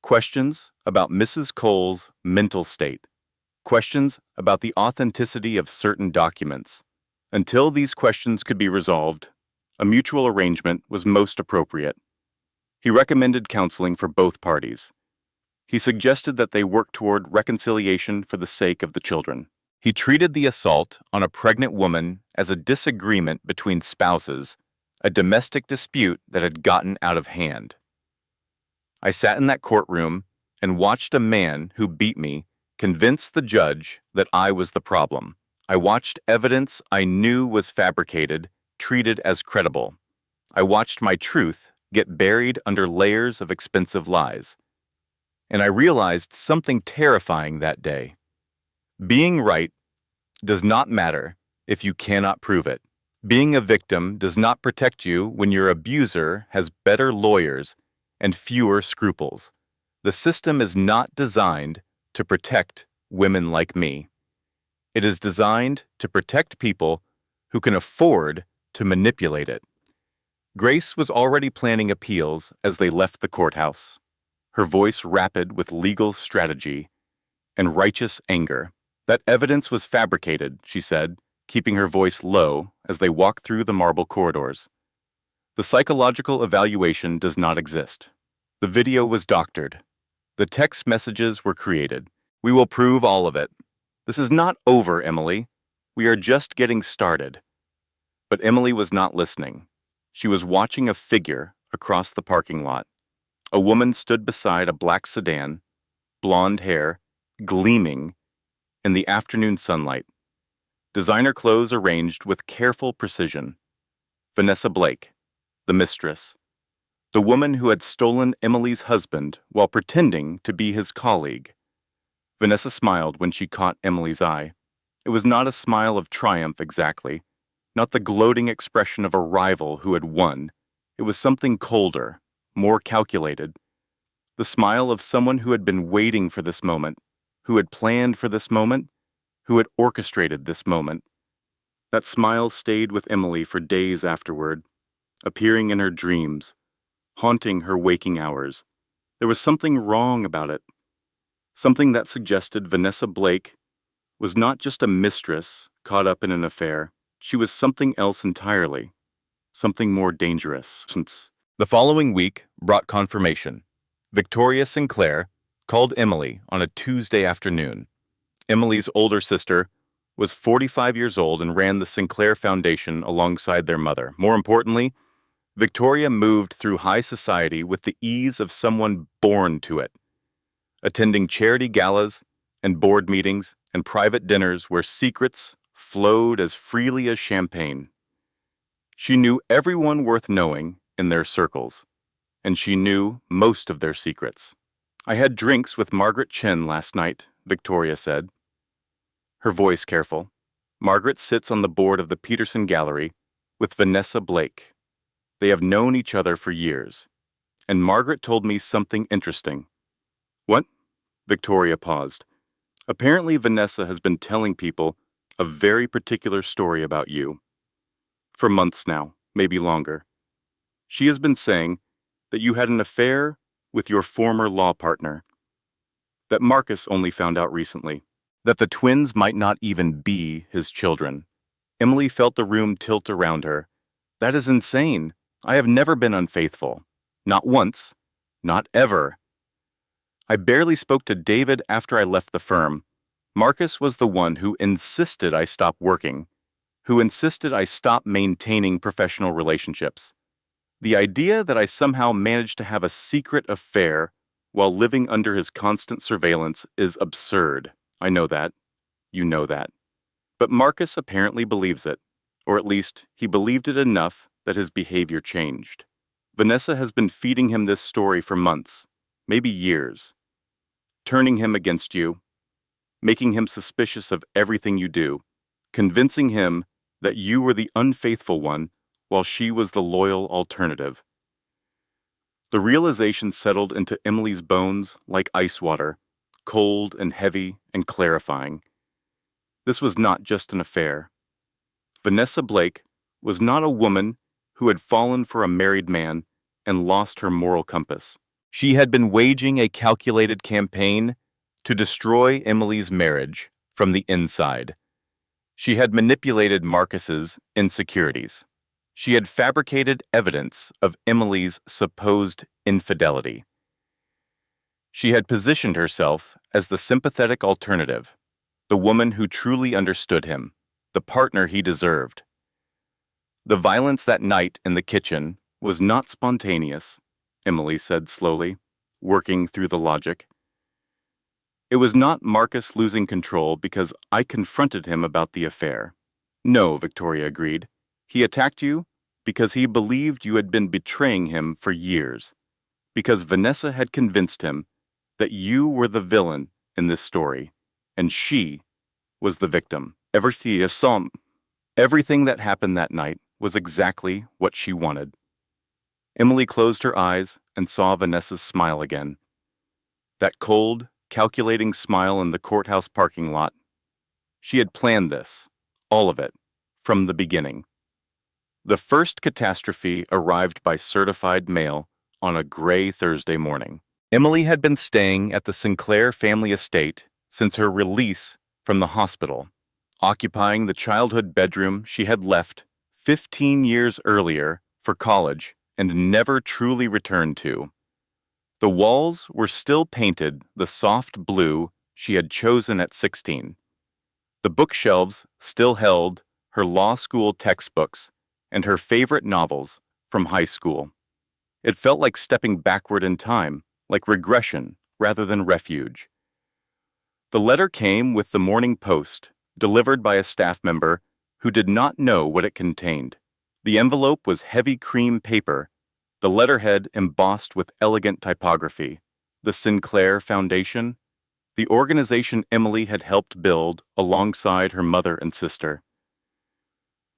A: Questions about Mrs. Cole's mental state. Questions about the authenticity of certain documents. Until these questions could be resolved, a mutual arrangement was most appropriate. He recommended counseling for both parties. He suggested that they work toward reconciliation for the sake of the children. He treated the assault on a pregnant woman as a disagreement between spouses, a domestic dispute that had gotten out of hand. I sat in that courtroom and watched a man who beat me convince the judge that I was the problem. I watched evidence I knew was fabricated treated as credible. I watched my truth get buried under layers of expensive lies. And I realized something terrifying that day. Being right does not matter if you cannot prove it. Being a victim does not protect you when your abuser has better lawyers and fewer scruples. The system is not designed to protect women like me. It is designed to protect people who can afford to manipulate it. Grace was already planning appeals as they left the courthouse, her voice rapid with legal strategy and righteous anger. That evidence was fabricated, she said, keeping her voice low as they walked through the marble corridors. The psychological evaluation does not exist. The video was doctored. The text messages were created. We will prove all of it. This is not over, Emily. We are just getting started. But Emily was not listening. She was watching a figure across the parking lot. A woman stood beside a black sedan, blonde hair, gleaming in the afternoon sunlight. Designer clothes arranged with careful precision. Vanessa Blake, the mistress. The woman who had stolen Emily's husband while pretending to be his colleague. Vanessa smiled when she caught Emily's eye. It was not a smile of triumph exactly, not the gloating expression of a rival who had won. It was something colder, more calculated. The smile of someone who had been waiting for this moment, who had planned for this moment, who had orchestrated this moment. That smile stayed with Emily for days afterward, appearing in her dreams, haunting her waking hours. There was something wrong about it, something that suggested Vanessa Blake was not just a mistress caught up in an affair. She was something else entirely, something more dangerous. The following week brought confirmation. Victoria Sinclair called Emily on a Tuesday afternoon. Emily's older sister was 45 years old and ran the Sinclair Foundation alongside their mother. More importantly, Victoria moved through high society with the ease of someone born to it, attending charity galas and board meetings and private dinners where secrets flowed as freely as champagne. She knew everyone worth knowing in their circles, and she knew most of their secrets. I had drinks with Margaret Chin last night, Victoria said, her voice careful. Margaret sits on the board of the Peterson Gallery with Vanessa Blake. They have known each other for years. And Margaret told me something interesting. What? Victoria paused. Apparently Vanessa has been telling people a very particular story about you. For months now, maybe longer. She has been saying that you had an affair with your former law partner. That Marcus only found out recently. That the twins might not even be his children. Emily felt the room tilt around her. That is insane. I have never been unfaithful. Not once. Not ever. I barely spoke to David after I left the firm. Marcus was the one who insisted I stop working, who insisted I stop maintaining professional relationships. The idea that I somehow managed to have a secret affair while living under his constant surveillance is absurd. I know that. You know that. But Marcus apparently believes it, or at least he believed it enough that his behavior changed. Vanessa has been feeding him this story for months, maybe years, turning him against you, making him suspicious of everything you do, convincing him that you were the unfaithful one while she was the loyal alternative. The realization settled into Emily's bones like ice water, cold and heavy and clarifying. This was not just an affair. Vanessa Blake was not a woman who had fallen for a married man and lost her moral compass. She had been waging a calculated campaign to destroy Emily's marriage from the inside. She had manipulated Marcus's insecurities. She had fabricated evidence of Emily's supposed infidelity. She had positioned herself as the sympathetic alternative, the woman who truly understood him, the partner he deserved. The violence that night in the kitchen was not spontaneous, Emily said slowly, working through the logic. It was not Marcus losing control because I confronted him about the affair. No, Victoria agreed. He attacked you because he believed you had been betraying him for years, because Vanessa had convinced him that you were the villain in this story, and she was the victim. Everything that happened that night was exactly what she wanted. Emily closed her eyes and saw Vanessa's smile again. That cold, calculating smile in the courthouse parking lot. She had planned this, all of it, from the beginning. The first catastrophe arrived by certified mail on a gray Thursday morning. Emily had been staying at the Sinclair family estate since her release from the hospital, occupying the childhood bedroom she had left 15 years earlier for college and never truly returned to. The walls were still painted the soft blue she had chosen at 16. The bookshelves still held her law school textbooks and her favorite novels from high school. It felt like stepping backward in time, like regression rather than refuge. The letter came with the Morning Post, delivered by a staff member who did not know what it contained. The envelope was heavy cream paper, the letterhead embossed with elegant typography. The Sinclair Foundation, the organization Emily had helped build alongside her mother and sister.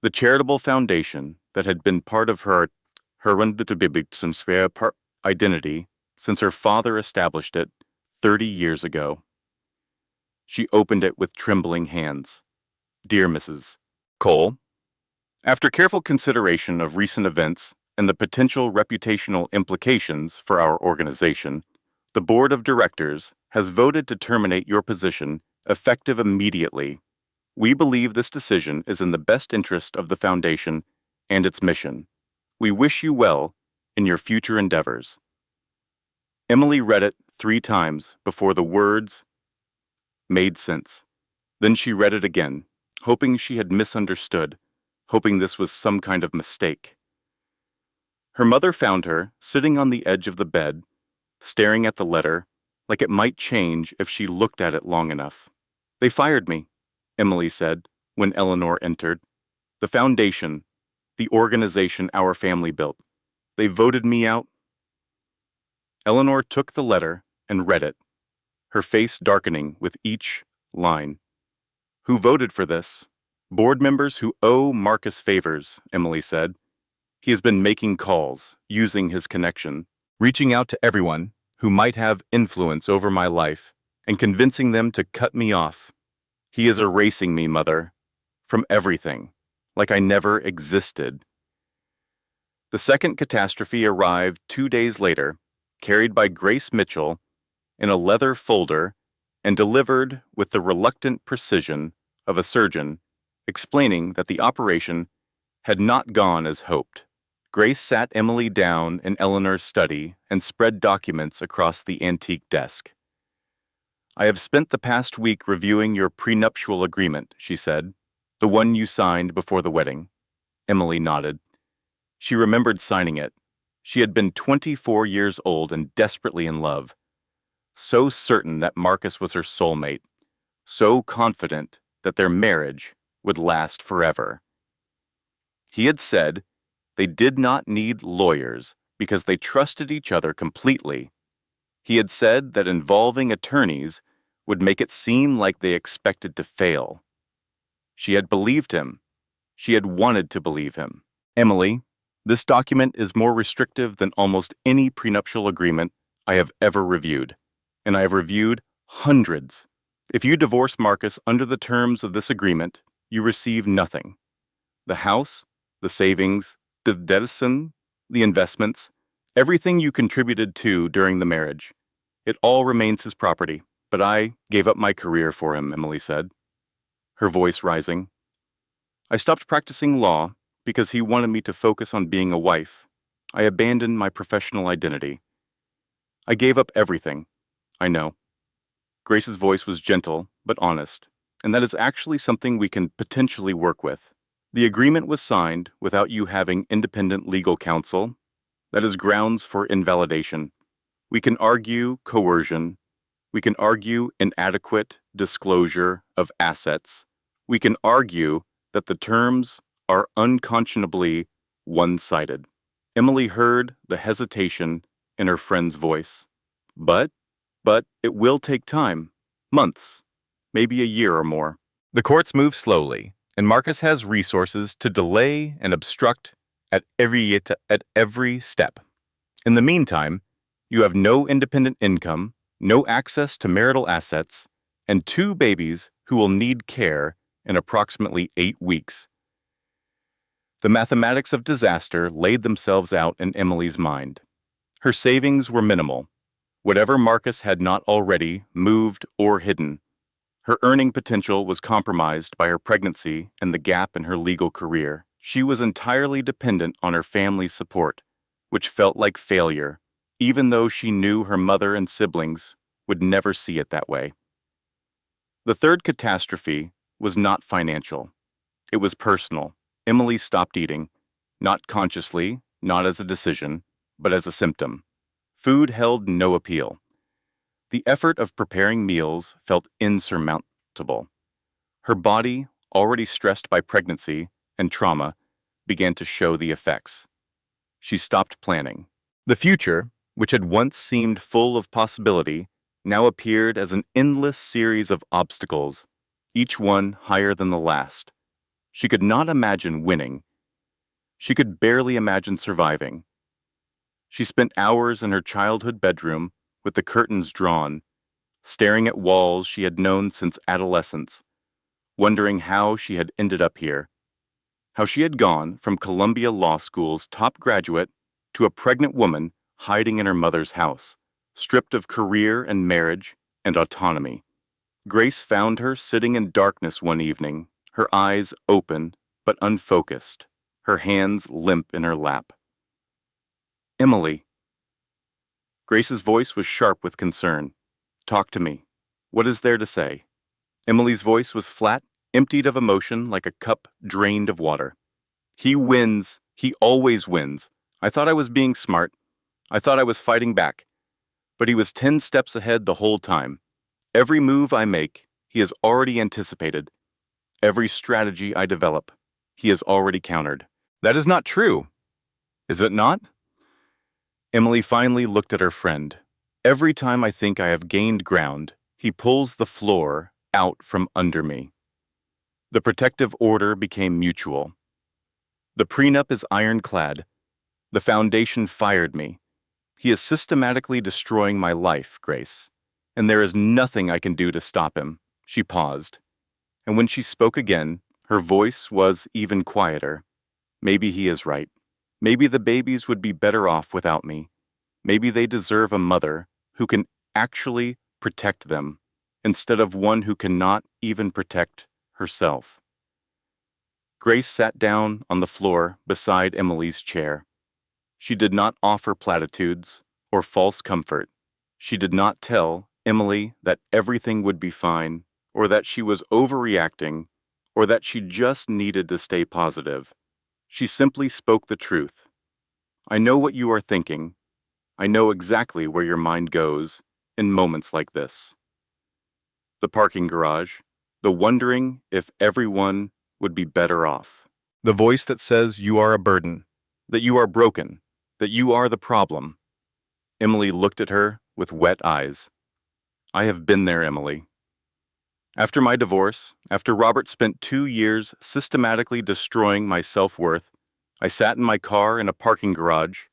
A: The charitable foundation that had been part of her identity since her father established it 30 years ago. She opened it with trembling hands. Dear Mrs. Cole, after careful consideration of recent events and the potential reputational implications for our organization, the Board of Directors has voted to terminate your position effective immediately. We believe this decision is in the best interest of the Foundation and its mission. We wish you well in your future endeavors. Emily read it 3 times before the words made sense. Then she read it again, hoping she had misunderstood, hoping this was some kind of mistake. Her mother found her sitting on the edge of the bed, staring at the letter like it might change if she looked at it long enough. They fired me, Emily said when Eleanor entered. The foundation, the organization our family built. They voted me out. Eleanor took the letter and read it, her face darkening with each line. Who voted for this? Board members who owe Marcus favors, Emily said. He has been making calls, using his connection, reaching out to everyone who might have influence over my life and convincing them to cut me off. He is erasing me, Mother, from everything, like I never existed. The second catastrophe arrived 2 days later, carried by Grace Mitchell in a leather folder and delivered with the reluctant precision of a surgeon, explaining that the operation had not gone as hoped. Grace sat Emily down in Eleanor's study and spread documents across the antique desk. I have spent the past week reviewing your prenuptial agreement, she said, the one you signed before the wedding. Emily nodded. She remembered signing it. She had been 24 years old and desperately in love. So certain that Marcus was her soulmate. So confident that their marriage would last forever. He had said they did not need lawyers because they trusted each other completely. He had said that involving attorneys would make it seem like they expected to fail. She had believed him. She had wanted to believe him. Emily, this document is more restrictive than almost any prenuptial agreement I have ever reviewed, and I have reviewed hundreds. If you divorce Marcus under the terms of this agreement, you receive nothing. The house, the savings, the dedicine, the investments, everything you contributed to during the marriage. It all remains his property, but I gave up my career for him, Emily said, her voice rising. I stopped practicing law because he wanted me to focus on being a wife. I abandoned my professional identity. I gave up everything. I know. Grace's voice was gentle, but honest, and that is actually something we can potentially work with. The agreement was signed without you having independent legal counsel. That is grounds for invalidation. We can argue coercion. We can argue inadequate disclosure of assets. We can argue that the terms are unconscionably one-sided. Emily heard the hesitation in her friend's voice. But it will take time. Months. Maybe a year or more. The courts move slowly, and Marcus has resources to delay and obstruct at every step. In the meantime, you have no independent income, no access to marital assets, and 2 babies who will need care in approximately 8 weeks. The mathematics of disaster laid themselves out in Emily's mind. Her savings were minimal. Whatever Marcus had not already moved or hidden. Her earning potential was compromised by her pregnancy and the gap in her legal career. She was entirely dependent on her family's support, which felt like failure, even though she knew her mother and siblings would never see it that way. The third catastrophe was not financial. It was personal. Emily stopped eating, not consciously, not as a decision, but as a symptom. Food held no appeal. The effort of preparing meals felt insurmountable. Her body, already stressed by pregnancy and trauma, began to show the effects. She stopped planning. The future, which had once seemed full of possibility, now appeared as an endless series of obstacles, each one higher than the last. She could not imagine winning. She could barely imagine surviving. She spent hours in her childhood bedroom with the curtains drawn, staring at walls she had known since adolescence, wondering how she had ended up here, how she had gone from Columbia Law School's top graduate to a pregnant woman hiding in her mother's house, stripped of career and marriage and autonomy. Grace found her sitting in darkness one evening, her eyes open but unfocused, her hands limp in her lap. Emily. Grace's voice was sharp with concern. Talk to me. What is there to say? Emily's voice was flat, emptied of emotion like a cup drained of water. He wins. He always wins. I thought I was being smart. I thought I was fighting back. But he was 10 steps ahead the whole time. Every move I make, he has already anticipated. Every strategy I develop, he has already countered. That is not true. Is it not? Emily finally looked at her friend. Every time I think I have gained ground, he pulls the floor out from under me. The protective order became mutual. The prenup is ironclad. The foundation fired me. He is systematically destroying my life, Grace, and there is nothing I can do to stop him. She paused, and when she spoke again, her voice was even quieter. Maybe he is right. Maybe the babies would be better off without me. Maybe they deserve a mother who can actually protect them, instead of one who cannot even protect herself. Grace sat down on the floor beside Emily's chair. She did not offer platitudes or false comfort. She did not tell Emily that everything would be fine, or that she was overreacting, or that she just needed to stay positive. She simply spoke the truth. I know what you are thinking. I know exactly where your mind goes in moments like this. The parking garage, the wondering if everyone would be better off. The voice that says you are a burden, that you are broken, that you are the problem. Emily looked at her with wet eyes. I have been there, Emily. After my divorce, after Robert spent 2 years systematically destroying my self-worth, I sat in my car in a parking garage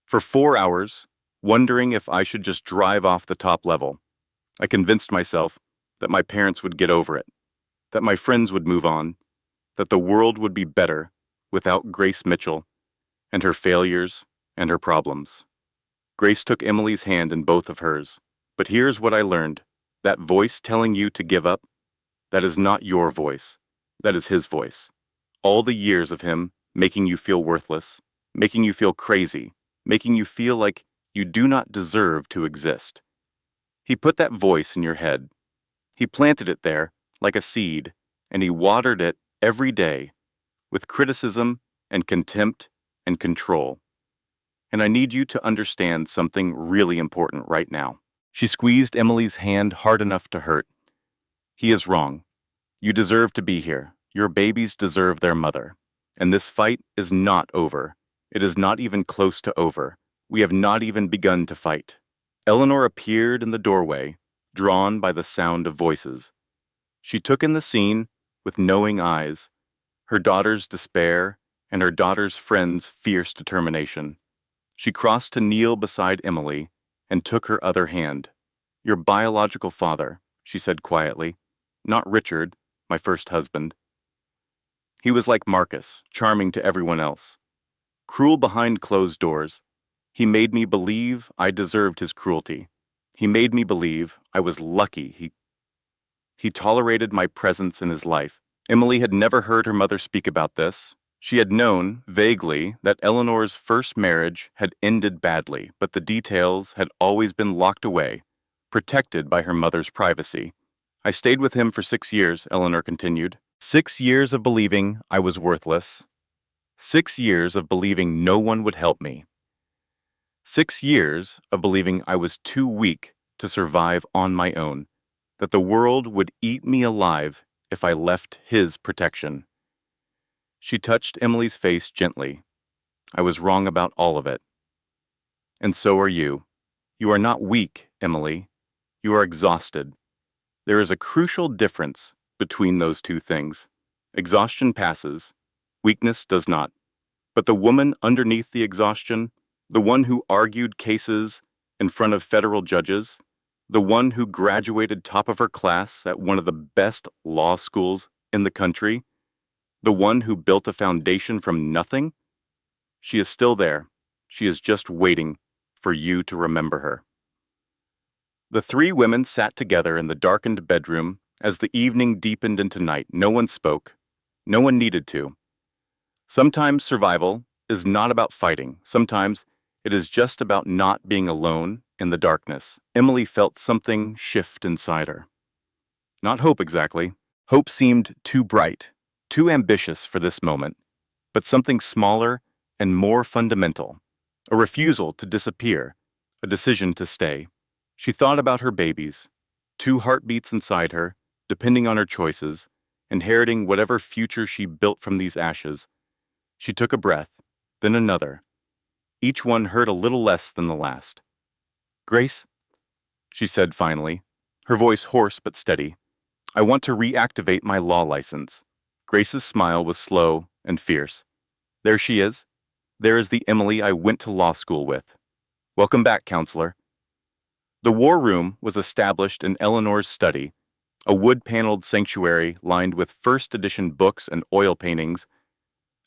A: for 4 hours, wondering if I should just drive off the top level. I convinced myself that my parents would get over it, that my friends would move on, that the world would be better without Grace Mitchell and her failures and her problems. Grace took Emily's hand in both of hers. But here's what I learned. That voice telling you to give up, that is not your voice. That is his voice. All the years of him making you feel worthless, making you feel crazy, making you feel like you do not deserve to exist. He put that voice in your head. He planted it there like a seed, and he watered it every day with criticism and contempt and control. And I need you to understand something really important right now. She squeezed Emily's hand hard enough to hurt. He is wrong. You deserve to be here. Your babies deserve their mother. And this fight is not over. It is not even close to over. We have not even begun to fight. Eleanor appeared in the doorway, drawn by the sound of voices. She took in the scene with knowing eyes, her daughter's despair and her daughter's friend's fierce determination. She crossed to kneel beside Emily and took her other hand. Your biological father, she said quietly, not Richard, my first husband. He was like Marcus, charming to everyone else. Cruel behind closed doors. He made me believe I deserved his cruelty. He made me believe I was lucky he tolerated my presence in his life. Emily had never heard her mother speak about this. She had known, vaguely, that Eleanor's first marriage had ended badly, but the details had always been locked away, protected by her mother's privacy. I stayed with him for 6 years, Eleanor continued. 6 years of believing I was worthless. 6 years of believing no one would help me. 6 years of believing I was too weak to survive on my own, that the world would eat me alive if I left his protection. She touched Emily's face gently. I was wrong about all of it. And so are you. You are not weak, Emily. You are exhausted. There is a crucial difference between those two things. Exhaustion passes. Weakness does not. But the woman underneath the exhaustion, the one who argued cases in front of federal judges, the one who graduated top of her class at one of the best law schools in the country, the one who built a foundation from nothing, she is still there. She is just waiting for you to remember her. The three women sat together in the darkened bedroom as the evening deepened into night. No one spoke. No one needed to. Sometimes survival is not about fighting. Sometimes it is just about not being alone in the darkness. Emily felt something shift inside her. Not hope exactly. Hope seemed too bright, too ambitious for this moment, but something smaller and more fundamental. A refusal to disappear, a decision to stay. She thought about her babies, 2 heartbeats inside her, depending on her choices, inheriting whatever future she built from these ashes. She took a breath, then another. Each one hurt a little less than the last. Grace, she said finally, her voice hoarse but steady, I want to reactivate my law license. Grace's smile was slow and fierce. There she is. There is the Emily I went to law school with. Welcome back, counselor. The war room was established in Eleanor's study, a wood-paneled sanctuary lined with first-edition books and oil paintings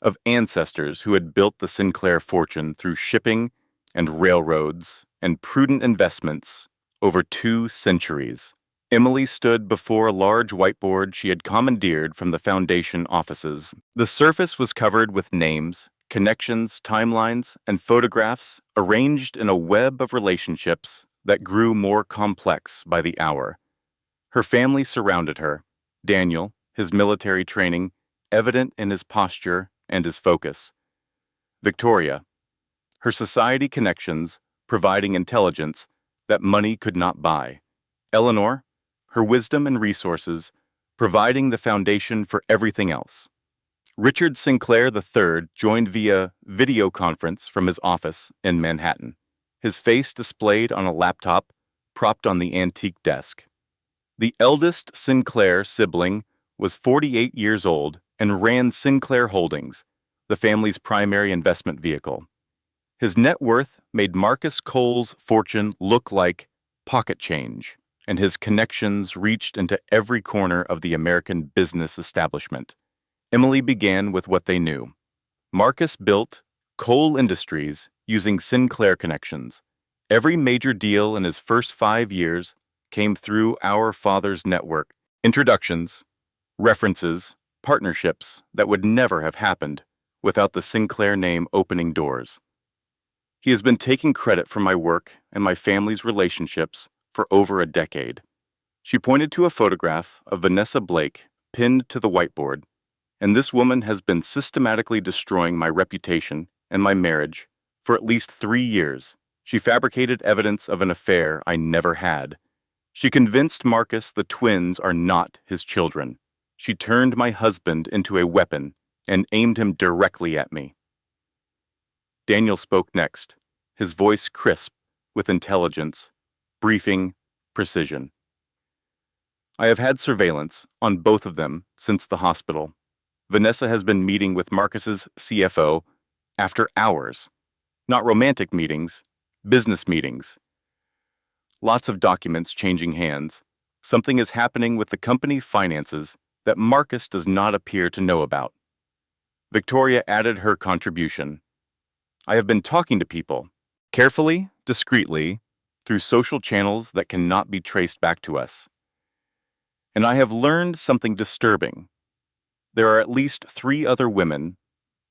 A: of ancestors who had built the Sinclair fortune through shipping and railroads and prudent investments over 2 centuries. Emily stood before a large whiteboard she had commandeered from the foundation offices. The surface was covered with names, connections, timelines, and photographs arranged in a web of relationships that grew more complex by the hour. Her family surrounded her, Daniel, his military training, evident in his posture and his focus. Victoria, her society connections, providing intelligence that money could not buy. Eleanor, her wisdom and resources, providing the foundation for everything else. Richard Sinclair III joined via video conference from his office in Manhattan, his face displayed on a laptop propped on the antique desk. The eldest Sinclair sibling was 48 years old and ran Sinclair Holdings, the family's primary investment vehicle. His net worth made Marcus Cole's fortune look like pocket change, and his connections reached into every corner of the American business establishment. Emily began with what they knew. Marcus built Cole Industries using Sinclair connections. Every major deal in his first 5 years came through our father's network. Introductions, references, partnerships that would never have happened without the Sinclair name opening doors. He has been taking credit for my work and my family's relationships for over a decade. She pointed to a photograph of Vanessa Blake pinned to the whiteboard, and this woman has been systematically destroying my reputation and my marriage for at least 3 years. She fabricated evidence of an affair I never had. She convinced Marcus the twins are not his children. She turned my husband into a weapon and aimed him directly at me. Daniel spoke next, his voice crisp with intelligence, briefing, precision. I have had surveillance on both of them since the hospital. Vanessa has been meeting with Marcus's CFO after hours. Not romantic meetings, business meetings. Lots of documents changing hands. Something is happening with the company finances that Marcus does not appear to know about. Victoria added her contribution. I have been talking to people, carefully, discreetly, through social channels that cannot be traced back to us. And I have learned something disturbing. There are at least 3 other women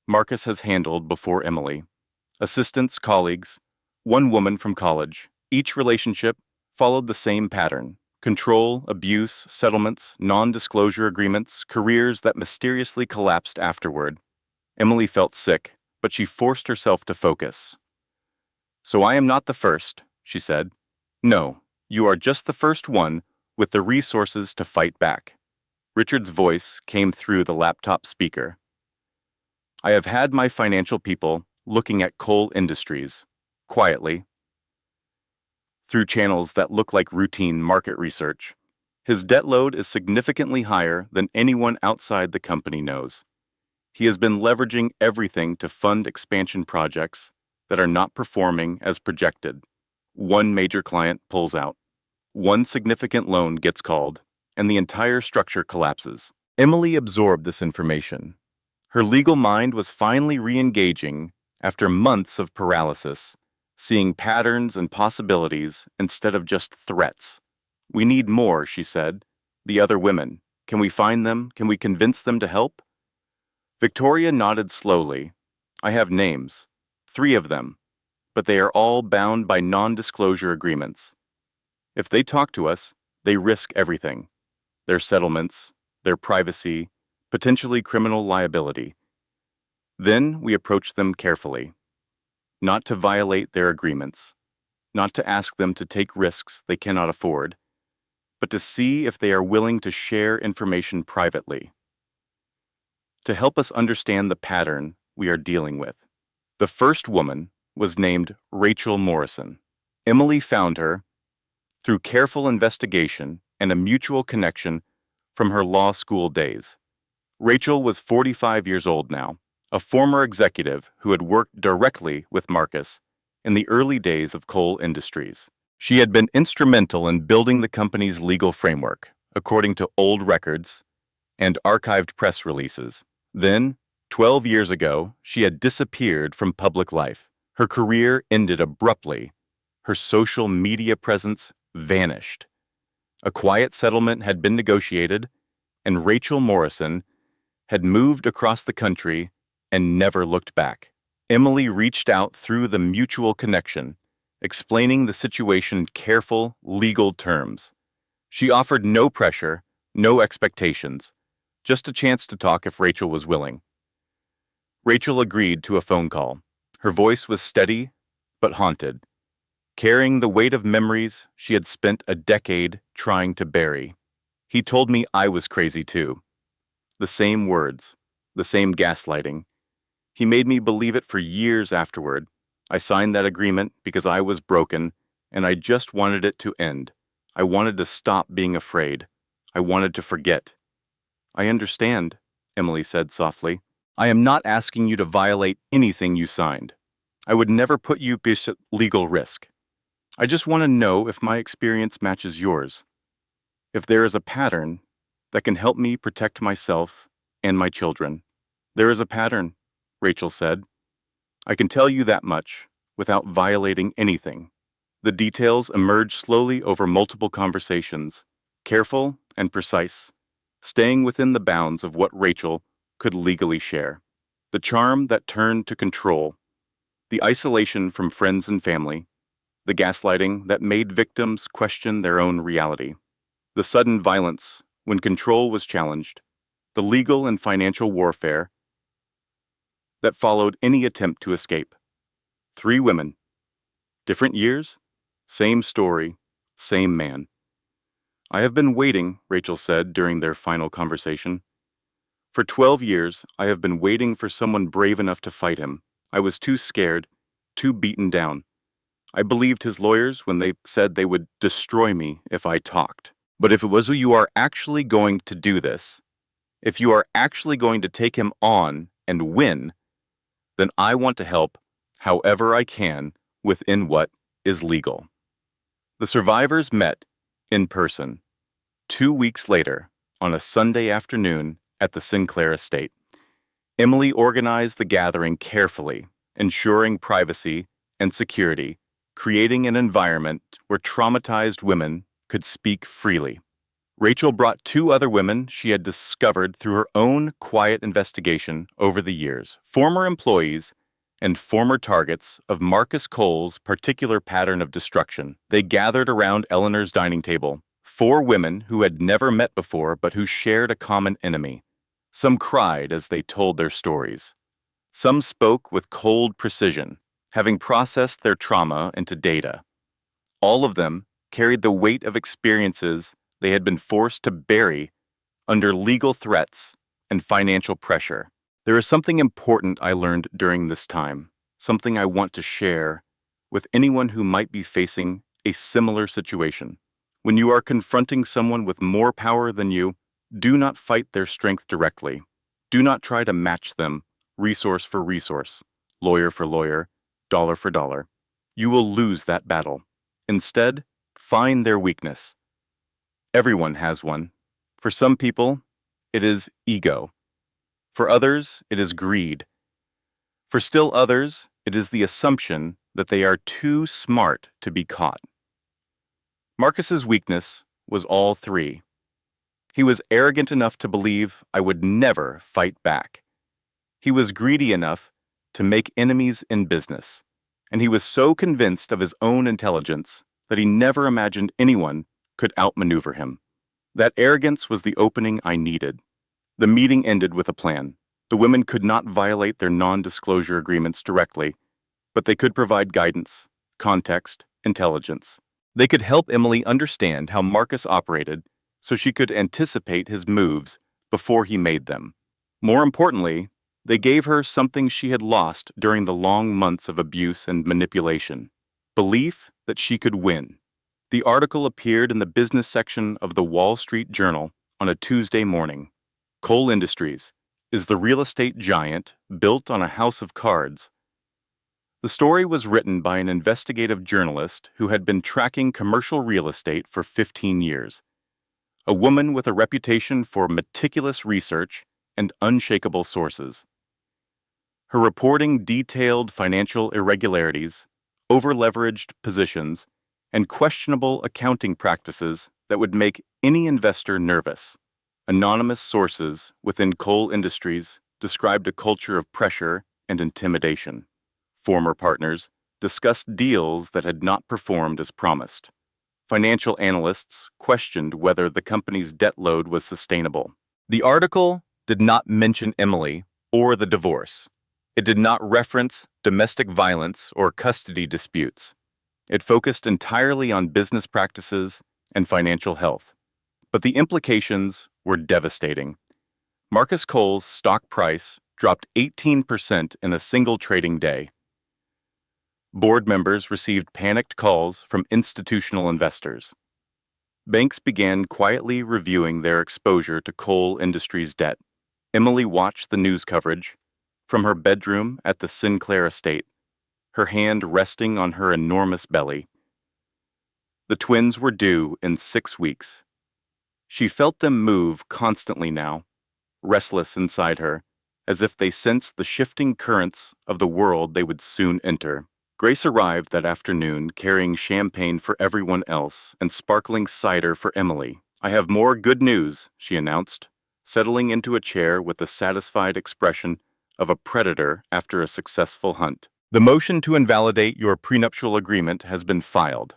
A: Marcus has handled before Emily. Assistants, colleagues, 1 woman from college. Each relationship followed the same pattern. Control, abuse, settlements, non-disclosure agreements, careers that mysteriously collapsed afterward. Emily felt sick, but she forced herself to focus. So I am not the first, she said. No, you are just the first one with the resources to fight back. Richard's voice came through the laptop speaker. I have had my financial people looking at Cole Industries, quietly, through channels that look like routine market research. His debt load is significantly higher than anyone outside the company knows. He has been leveraging everything to fund expansion projects that are not performing as projected. 1 major client pulls out. 1 significant loan gets called, and the entire structure collapses. Emily absorbed this information. Her legal mind was finally re-engaging after months of paralysis, seeing patterns and possibilities instead of just threats. We need more, she said. The other women. Can we find them? Can we convince them to help? Victoria nodded slowly. I have names. 3 of them. But they are all bound by non-disclosure agreements. If they talk to us, they risk everything. Their settlements, their privacy, potentially criminal liability. Then we approach them carefully. Not to violate their agreements, not to ask them to take risks they cannot afford, but to see if they are willing to share information privately. To help us understand the pattern we are dealing with. The first woman was named Rachel Morrison. Emily found her through careful investigation and a mutual connection from her law school days. Rachel was 45 years old now, a former executive who had worked directly with Marcus in the early days of coal industries. She had been instrumental in building the company's legal framework, according to old records and archived press releases. Then, 12 years ago, she had disappeared from public life. Her career ended abruptly. Her social media presence vanished. A quiet settlement had been negotiated, and Rachel Morrison had moved across the country and never looked back. Emily reached out through the mutual connection, explaining the situation in careful, legal terms. She offered no pressure, no expectations, just a chance to talk if Rachel was willing. Rachel agreed to a phone call. Her voice was steady but haunted, carrying the weight of memories she had spent a decade trying to bury. He told me I was crazy too. The same words, the same gaslighting. He made me believe it for years afterward. I signed that agreement because I was broken, and I just wanted it to end. I wanted to stop being afraid. I wanted to forget. I understand, Emily said softly. I am not asking you to violate anything you signed. I would never put you at legal risk. I just want to know if my experience matches yours. If there is a pattern that can help me protect myself and my children. There is a pattern, Rachel said. I can tell you that much without violating anything. The details emerged slowly over multiple conversations, careful and precise, staying within the bounds of what Rachel could legally share. The charm that turned to control, the isolation from friends and family, the gaslighting that made victims question their own reality, the sudden violence when control was challenged, the legal and financial warfare that followed any attempt to escape. 3 women, different years, same story, same man. I have been waiting, Rachel said during their final conversation. For 12 years, I have been waiting for someone brave enough to fight him. I was too scared, too beaten down. I believed his lawyers when they said they would destroy me if I talked. But if it was you are actually going to do this, if you are actually going to take him on and win, then I want to help however I can within what is legal. The survivors met in person 2 weeks later on a Sunday afternoon at the Sinclair estate. Emily organized the gathering carefully, ensuring privacy and security, creating an environment where traumatized women could speak freely. Rachel brought 2 other women she had discovered through her own quiet investigation over the years, former employees and former targets of Marcus Cole's particular pattern of destruction. They gathered around Eleanor's dining table, 4 women who had never met before but who shared a common enemy. Some cried as they told their stories. Some spoke with cold precision, having processed their trauma into data. All of them carried the weight of experiences they had been forced to bury under legal threats and financial pressure. There is something important I learned during this time, something I want to share with anyone who might be facing a similar situation. When you are confronting someone with more power than you, do not fight their strength directly. Do not try to match them, resource for resource, lawyer for lawyer, dollar for dollar. You will lose that battle. Instead, find their weakness. Everyone has one. For some people, it is ego. For others, it is greed. For still others, it is the assumption that they are too smart to be caught. Marcus's weakness was all 3. He was arrogant enough to believe I would never fight back. He was greedy enough to make enemies in business, and he was so convinced of his own intelligence that he never imagined anyone could outmaneuver him. That arrogance was the opening I needed. The meeting ended with a plan. The women could not violate their non-disclosure agreements directly, but they could provide guidance, context, intelligence. They could help Emily understand how Marcus operated so she could anticipate his moves before he made them. More importantly, they gave her something she had lost during the long months of abuse and manipulation: belief that she could win. The article appeared in the business section of the Wall Street Journal on a Tuesday morning. Coal Industries is the real estate giant built on a house of cards. The story was written by an investigative journalist who had been tracking commercial real estate for 15 years, a woman with a reputation for meticulous research and unshakable sources. Her reporting detailed financial irregularities, over-leveraged positions, and questionable accounting practices that would make any investor nervous. Anonymous sources within Coal Industries described a culture of pressure and intimidation. Former partners discussed deals that had not performed as promised. Financial analysts questioned whether the company's debt load was sustainable. The article did not mention Emily or the divorce. It did not reference domestic violence or custody disputes. It focused entirely on business practices and financial health. But the implications were devastating. Marcus Coal's stock price dropped 18% in a single trading day. Board members received panicked calls from institutional investors. Banks began quietly reviewing their exposure to Coal Industries' debt. Emily watched the news coverage from her bedroom at the Sinclair estate, her hand resting on her enormous belly. The twins were due in 6 weeks. She felt them move constantly now, restless inside her, as if they sensed the shifting currents of the world they would soon enter. Grace arrived that afternoon carrying champagne for everyone else and sparkling cider for Emily. "I have more good news," she announced, settling into a chair with the satisfied expression of a predator after a successful hunt. "The motion to invalidate your prenuptial agreement has been filed.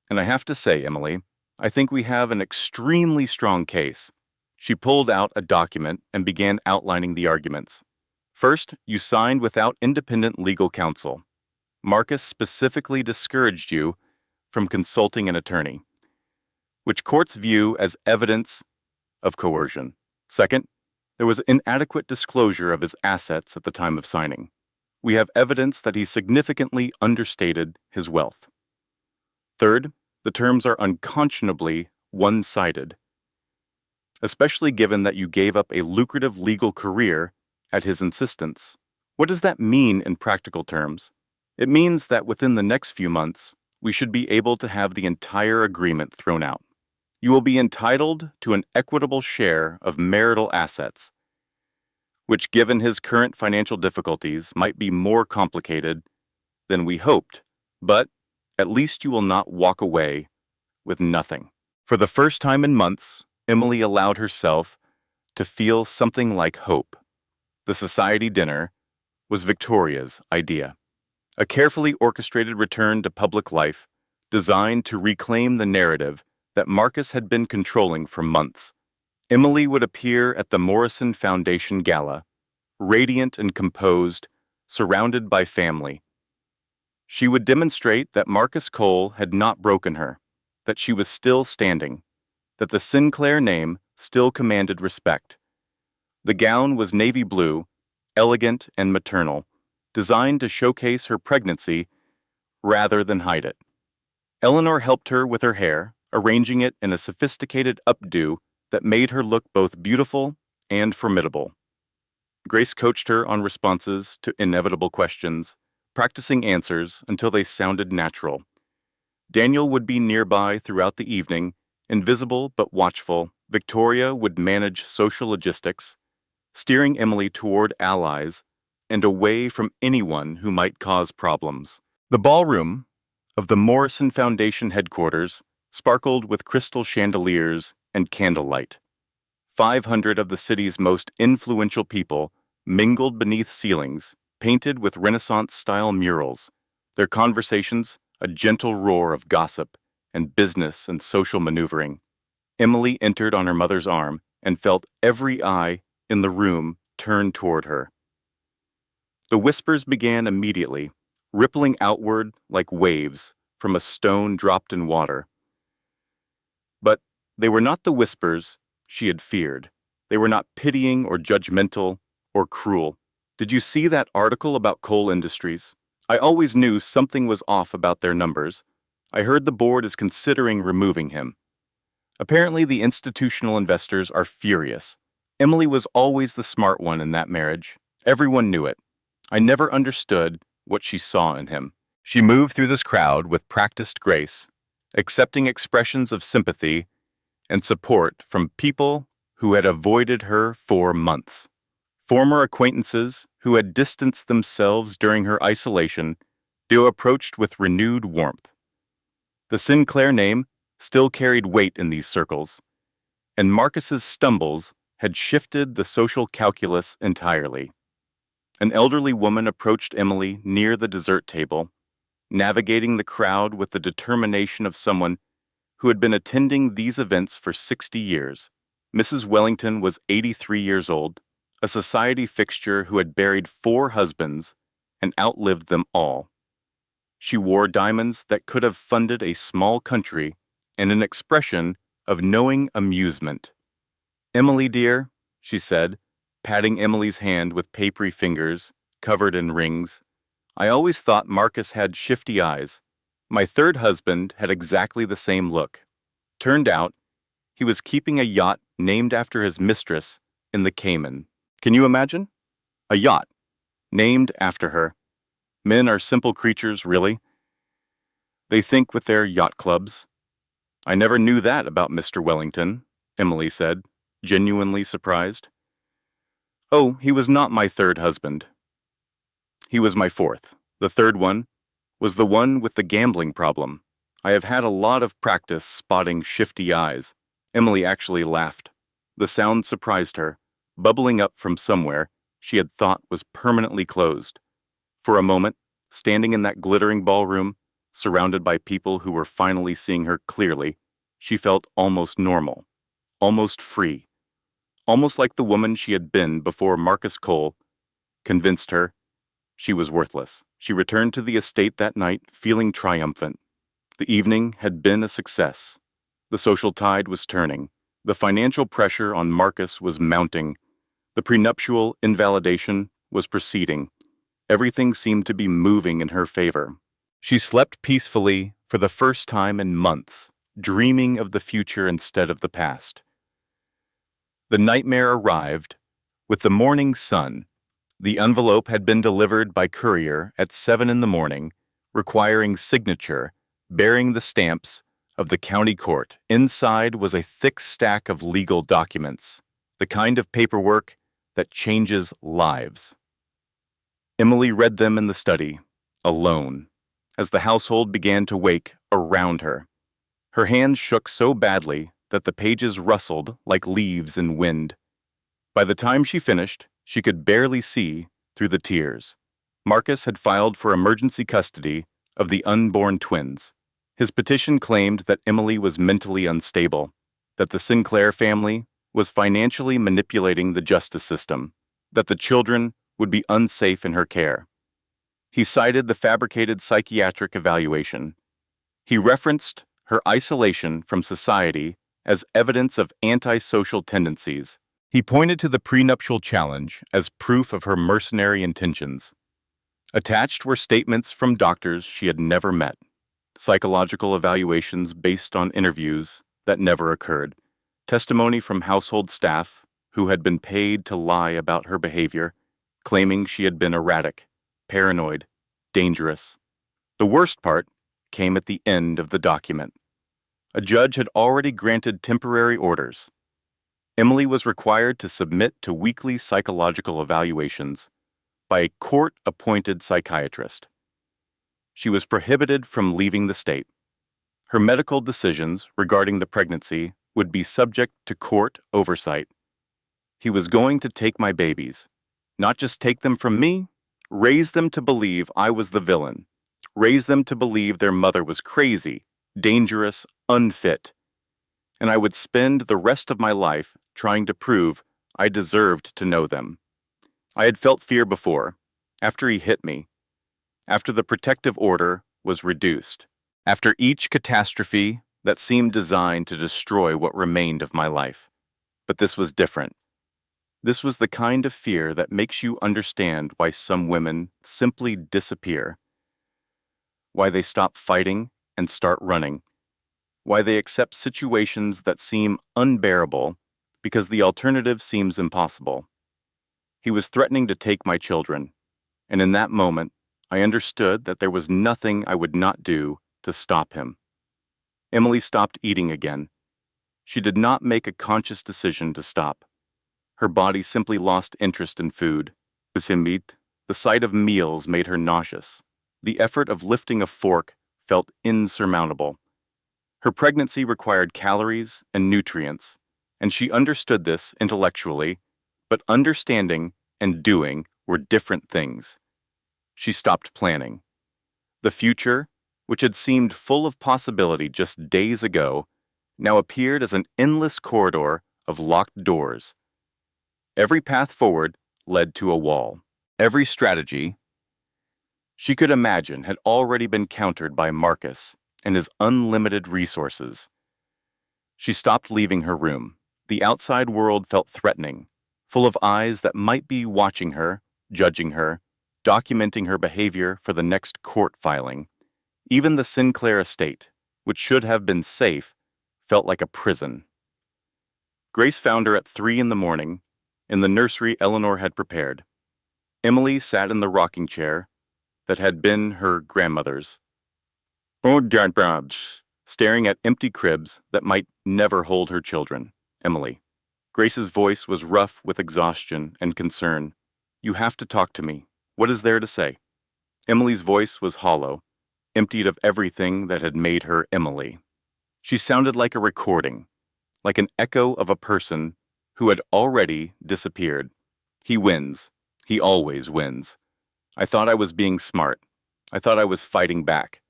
A: And I have to say, Emily, I think we have an extremely strong case." She pulled out a document and began outlining the arguments. "First, you signed without independent legal counsel. Marcus specifically discouraged you from consulting an attorney, which courts view as evidence of coercion. Second, there was inadequate disclosure of his assets at the time of signing. We have evidence that he significantly understated his wealth. Third, the terms are unconscionably one-sided, especially given that you gave up a lucrative legal career at his insistence. What does that mean in practical terms? It means that within the next few months, we should be able to have the entire agreement thrown out. You will be entitled to an equitable share of marital assets, which, given his current financial difficulties, might be more complicated than we hoped, but at least you will not walk away with nothing." For the first time in months, Emily allowed herself to feel something like hope. The society dinner was Victoria's idea. A carefully orchestrated return to public life, designed to reclaim the narrative that Marcus had been controlling for months. Emily would appear at the Morrison Foundation Gala, radiant and composed, surrounded by family. She would demonstrate that Marcus Coal had not broken her, that she was still standing, that the Sinclair name still commanded respect. The gown was navy blue, elegant and maternal, designed to showcase her pregnancy rather than hide it. Eleanor helped her with her hair, arranging it in a sophisticated updo that made her look both beautiful and formidable. Grace coached her on responses to inevitable questions, practicing answers until they sounded natural. Daniel would be nearby throughout the evening, invisible but watchful. Victoria would manage social logistics, steering Emily toward allies and away from anyone who might cause problems. The ballroom of the Morrison Foundation headquarters sparkled with crystal chandeliers and candlelight. 500 of the city's most influential people mingled beneath ceilings painted with Renaissance-style murals, their conversations a gentle roar of gossip and business and social maneuvering. Emily entered on her mother's arm and felt every eye in the room turn toward her. The whispers began immediately, rippling outward like waves from a stone dropped in water. But they were not the whispers she had feared. They were not pitying or judgmental or cruel. "Did you see that article about Coal Industries? I always knew something was off about their numbers. I heard the board is considering removing him. Apparently, the institutional investors are furious. Emily was always the smart one in that marriage. Everyone knew it. I never understood what she saw in him. She moved through this crowd with practiced grace, accepting expressions of sympathy and support from people who had avoided her for months. Former acquaintances who had distanced themselves during her isolation now approached with renewed warmth. The Sinclair name still carried weight in these circles, and Marcus's stumbles had shifted the social calculus entirely. An elderly woman approached Emily near the dessert table, navigating the crowd with the determination of someone who had been attending these events for 60 years. Mrs. Wellington was 83 years old, a society fixture who had buried 4 husbands and outlived them all. She wore diamonds that could have funded a small country and an expression of knowing amusement. "Emily, dear," she said, patting Emily's hand with papery fingers covered in rings, "I always thought Marcus had shifty eyes. My 3rd husband had exactly the same look. Turned out, he was keeping a yacht named after his mistress in the Cayman." Can you imagine? A yacht named after her. Men are simple creatures, really. They think with their yacht clubs. "I never knew that about Mr. Wellington," Emily said, genuinely surprised. "Oh, he was not my 3rd husband. He was my 4th. The 3rd one was the one with the gambling problem. I have had a lot of practice spotting shifty eyes." Emily actually laughed. The sound surprised her, bubbling up from somewhere she had thought was permanently closed. For a moment, standing in that glittering ballroom, surrounded by people who were finally seeing her clearly, she felt almost normal, almost free, almost like the woman she had been before Marcus Cole convinced her she was worthless. She returned to the estate that night feeling triumphant. The evening had been a success. The social tide was turning. The financial pressure on Marcus was mounting. The prenuptial invalidation was proceeding. Everything seemed to be moving in her favor. She slept peacefully for the first time in months, dreaming of the future instead of the past. The nightmare arrived with the morning sun. The envelope had been delivered by courier at 7 in the morning, requiring signature, bearing the stamps of the county court. Inside was a thick stack of legal documents, the kind of paperwork that changes lives. Emily read them in the study, alone, as the household began to wake around her. Her hands shook so badly that the pages rustled like leaves in wind. By the time she finished, she could barely see through the tears. Marcus had filed for emergency custody of the unborn twins. His petition claimed that Emily was mentally unstable, that the Sinclair family was financially manipulating the justice system, that the children would be unsafe in her care. He cited the fabricated psychiatric evaluation. He referenced her isolation from society as evidence of antisocial tendencies. He pointed to the prenuptial challenge as proof of her mercenary intentions. Attached were statements from doctors she had never met, psychological evaluations based on interviews that never occurred, testimony from household staff who had been paid to lie about her behavior, claiming she had been erratic, paranoid, dangerous. The worst part came at the end of the document. A judge had already granted temporary orders. Emily was required to submit to weekly psychological evaluations by a court-appointed psychiatrist. She was prohibited from leaving the state. Her medical decisions regarding the pregnancy would be subject to court oversight. "He was going to take my babies. Not just take them from me, raise them to believe I was the villain. Raise them to believe their mother was crazy, dangerous, unfit. And I would spend the rest of my life trying to prove I deserved to know them." I had felt fear before, after he hit me, after the protective order was reduced, after each catastrophe that seemed designed to destroy what remained of my life. But this was different. This was the kind of fear that makes you understand why some women simply disappear, why they stop fighting and start running, why they accept situations that seem unbearable because the alternative seems impossible. He was threatening to take my children, and in that moment, I understood that there was nothing I would not do to stop him. Emily stopped eating again. She did not make a conscious decision to stop. Her body simply lost interest in food. The sight of meals made her nauseous. The effort of lifting a fork felt insurmountable. Her pregnancy required calories and nutrients, and she understood this intellectually, but understanding and doing were different things. She stopped planning. The future, which had seemed full of possibility just days ago, now appeared as an endless corridor of locked doors. Every path forward led to a wall. Every strategy she could imagine had already been countered by Marcus and his unlimited resources. She stopped leaving her room. The outside world felt threatening, full of eyes that might be watching her, judging her, documenting her behavior for the next court filing. Even the Sinclair estate, which should have been safe, felt like a prison. Grace found her at 3 in the morning, in the nursery Eleanor had prepared. Emily sat in the rocking chair that had been her grandmother's. Oh, staring at empty cribs that might never hold her children. Emily. Grace's voice was rough with exhaustion and concern. You have to talk to me. What is there to say? Emily's voice was hollow, emptied of everything that had made her Emily. She sounded like a recording, like an echo of a person who had already disappeared. He wins. He always wins. I thought I was being smart. I thought I was fighting back.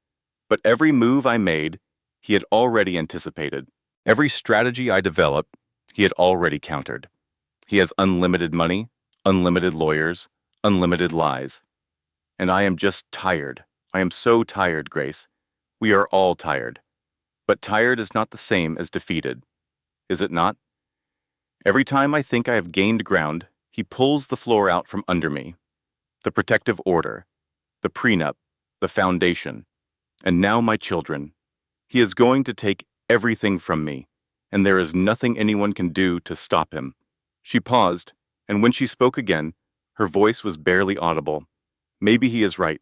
A: But every move I made, he had already anticipated. Every strategy I developed, he had already countered. He has unlimited money, unlimited lawyers, unlimited lies. And I am just tired. I am so tired, Grace. We are all tired. But tired is not the same as defeated. Is it not? Every time I think I have gained ground, he pulls the floor out from under me. The protective order, the prenup, the foundation, and now my children. He is going to take everything from me, and there is nothing anyone can do to stop him. She paused, and when she spoke again, her voice was barely audible. Maybe he is right.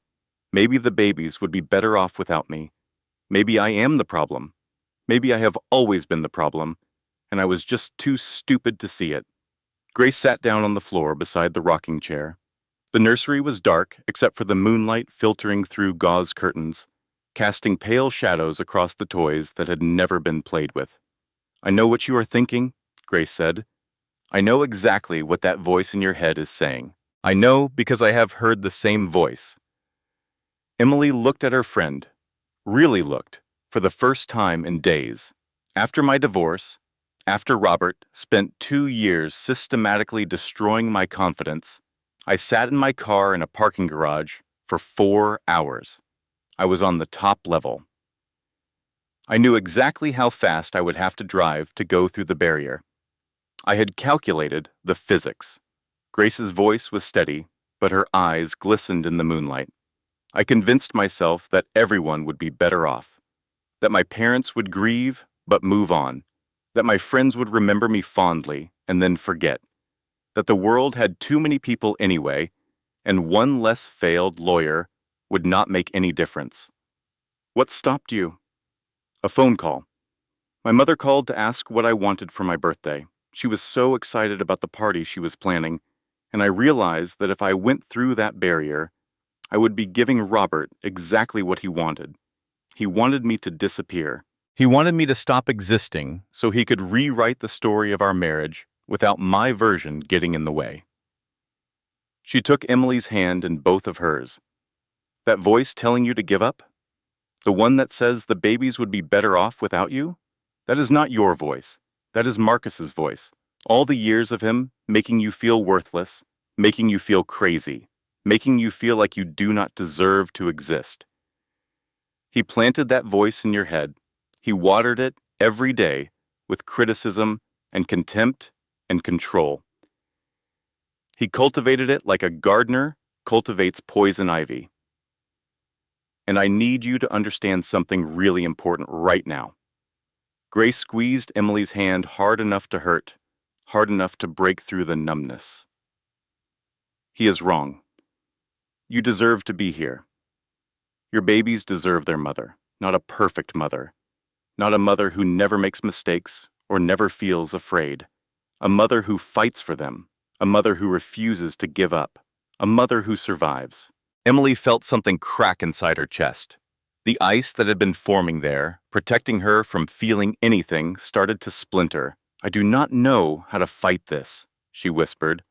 A: Maybe the babies would be better off without me. Maybe I am the problem. Maybe I have always been the problem, and I was just too stupid to see it. Grace sat down on the floor beside the rocking chair. The nursery was dark except for the moonlight filtering through gauze curtains, casting pale shadows across the toys that had never been played with. I know what you are thinking, Grace said. I know exactly what that voice in your head is saying. I know because I have heard the same voice. Emily looked at her friend, really looked, for the first time in days. After my divorce, after Robert spent 2 years systematically destroying my confidence, I sat in my car in a parking garage for 4 hours. I was on the top level. I knew exactly how fast I would have to drive to go through the barrier. I had calculated the physics. Grace's voice was steady, but her eyes glistened in the moonlight. I convinced myself that everyone would be better off, that my parents would grieve but move on, that my friends would remember me fondly and then forget, that the world had too many people anyway, and one less failed lawyer would not make any difference. What stopped you? A phone call. My mother called to ask what I wanted for my birthday. She was so excited about the party she was planning, and I realized that if I went through that barrier, I would be giving Robert exactly what he wanted. He wanted me to disappear. He wanted me to stop existing so he could rewrite the story of our marriage without my version getting in the way. She took Emily's hand in both of hers. That voice telling you to give up? The one that says the babies would be better off without you? That is not your voice. That is Marcus's voice. All the years of him making you feel worthless, making you feel crazy, making you feel like you do not deserve to exist. He planted that voice in your head. He watered it every day with criticism and contempt and control. He cultivated it like a gardener cultivates poison ivy. And I need you to understand something really important right now. Grace squeezed Emily's hand hard enough to hurt, hard enough to break through the numbness. He is wrong. You deserve to be here. Your babies deserve their mother, not a perfect mother. Not a mother who never makes mistakes or never feels afraid. A mother who fights for them. A mother who refuses to give up. A mother who survives. Emily felt something crack inside her chest. The ice that had been forming there, protecting her from feeling anything, started to splinter. I do not know how to fight this, she whispered.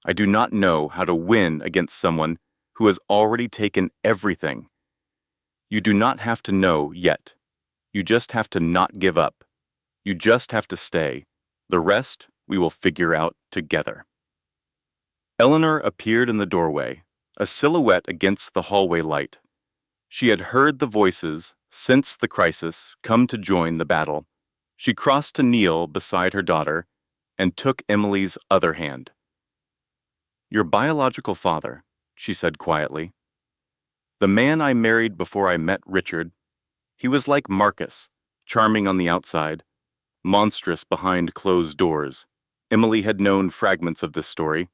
A: I do not know how to win against someone who has already taken everything. You do not have to know yet. You just have to not give up. You just have to stay. The rest we will figure out together. Eleanor appeared in the doorway, a silhouette against the hallway light. She had heard the voices, sensed the crisis, come to join the battle. She crossed to kneel beside her daughter and took Emily's other hand. Your biological father, she said quietly. The man I married before I met Richard. He was like Marcus, charming on the outside, monstrous behind closed doors. Emily had known fragments of this story,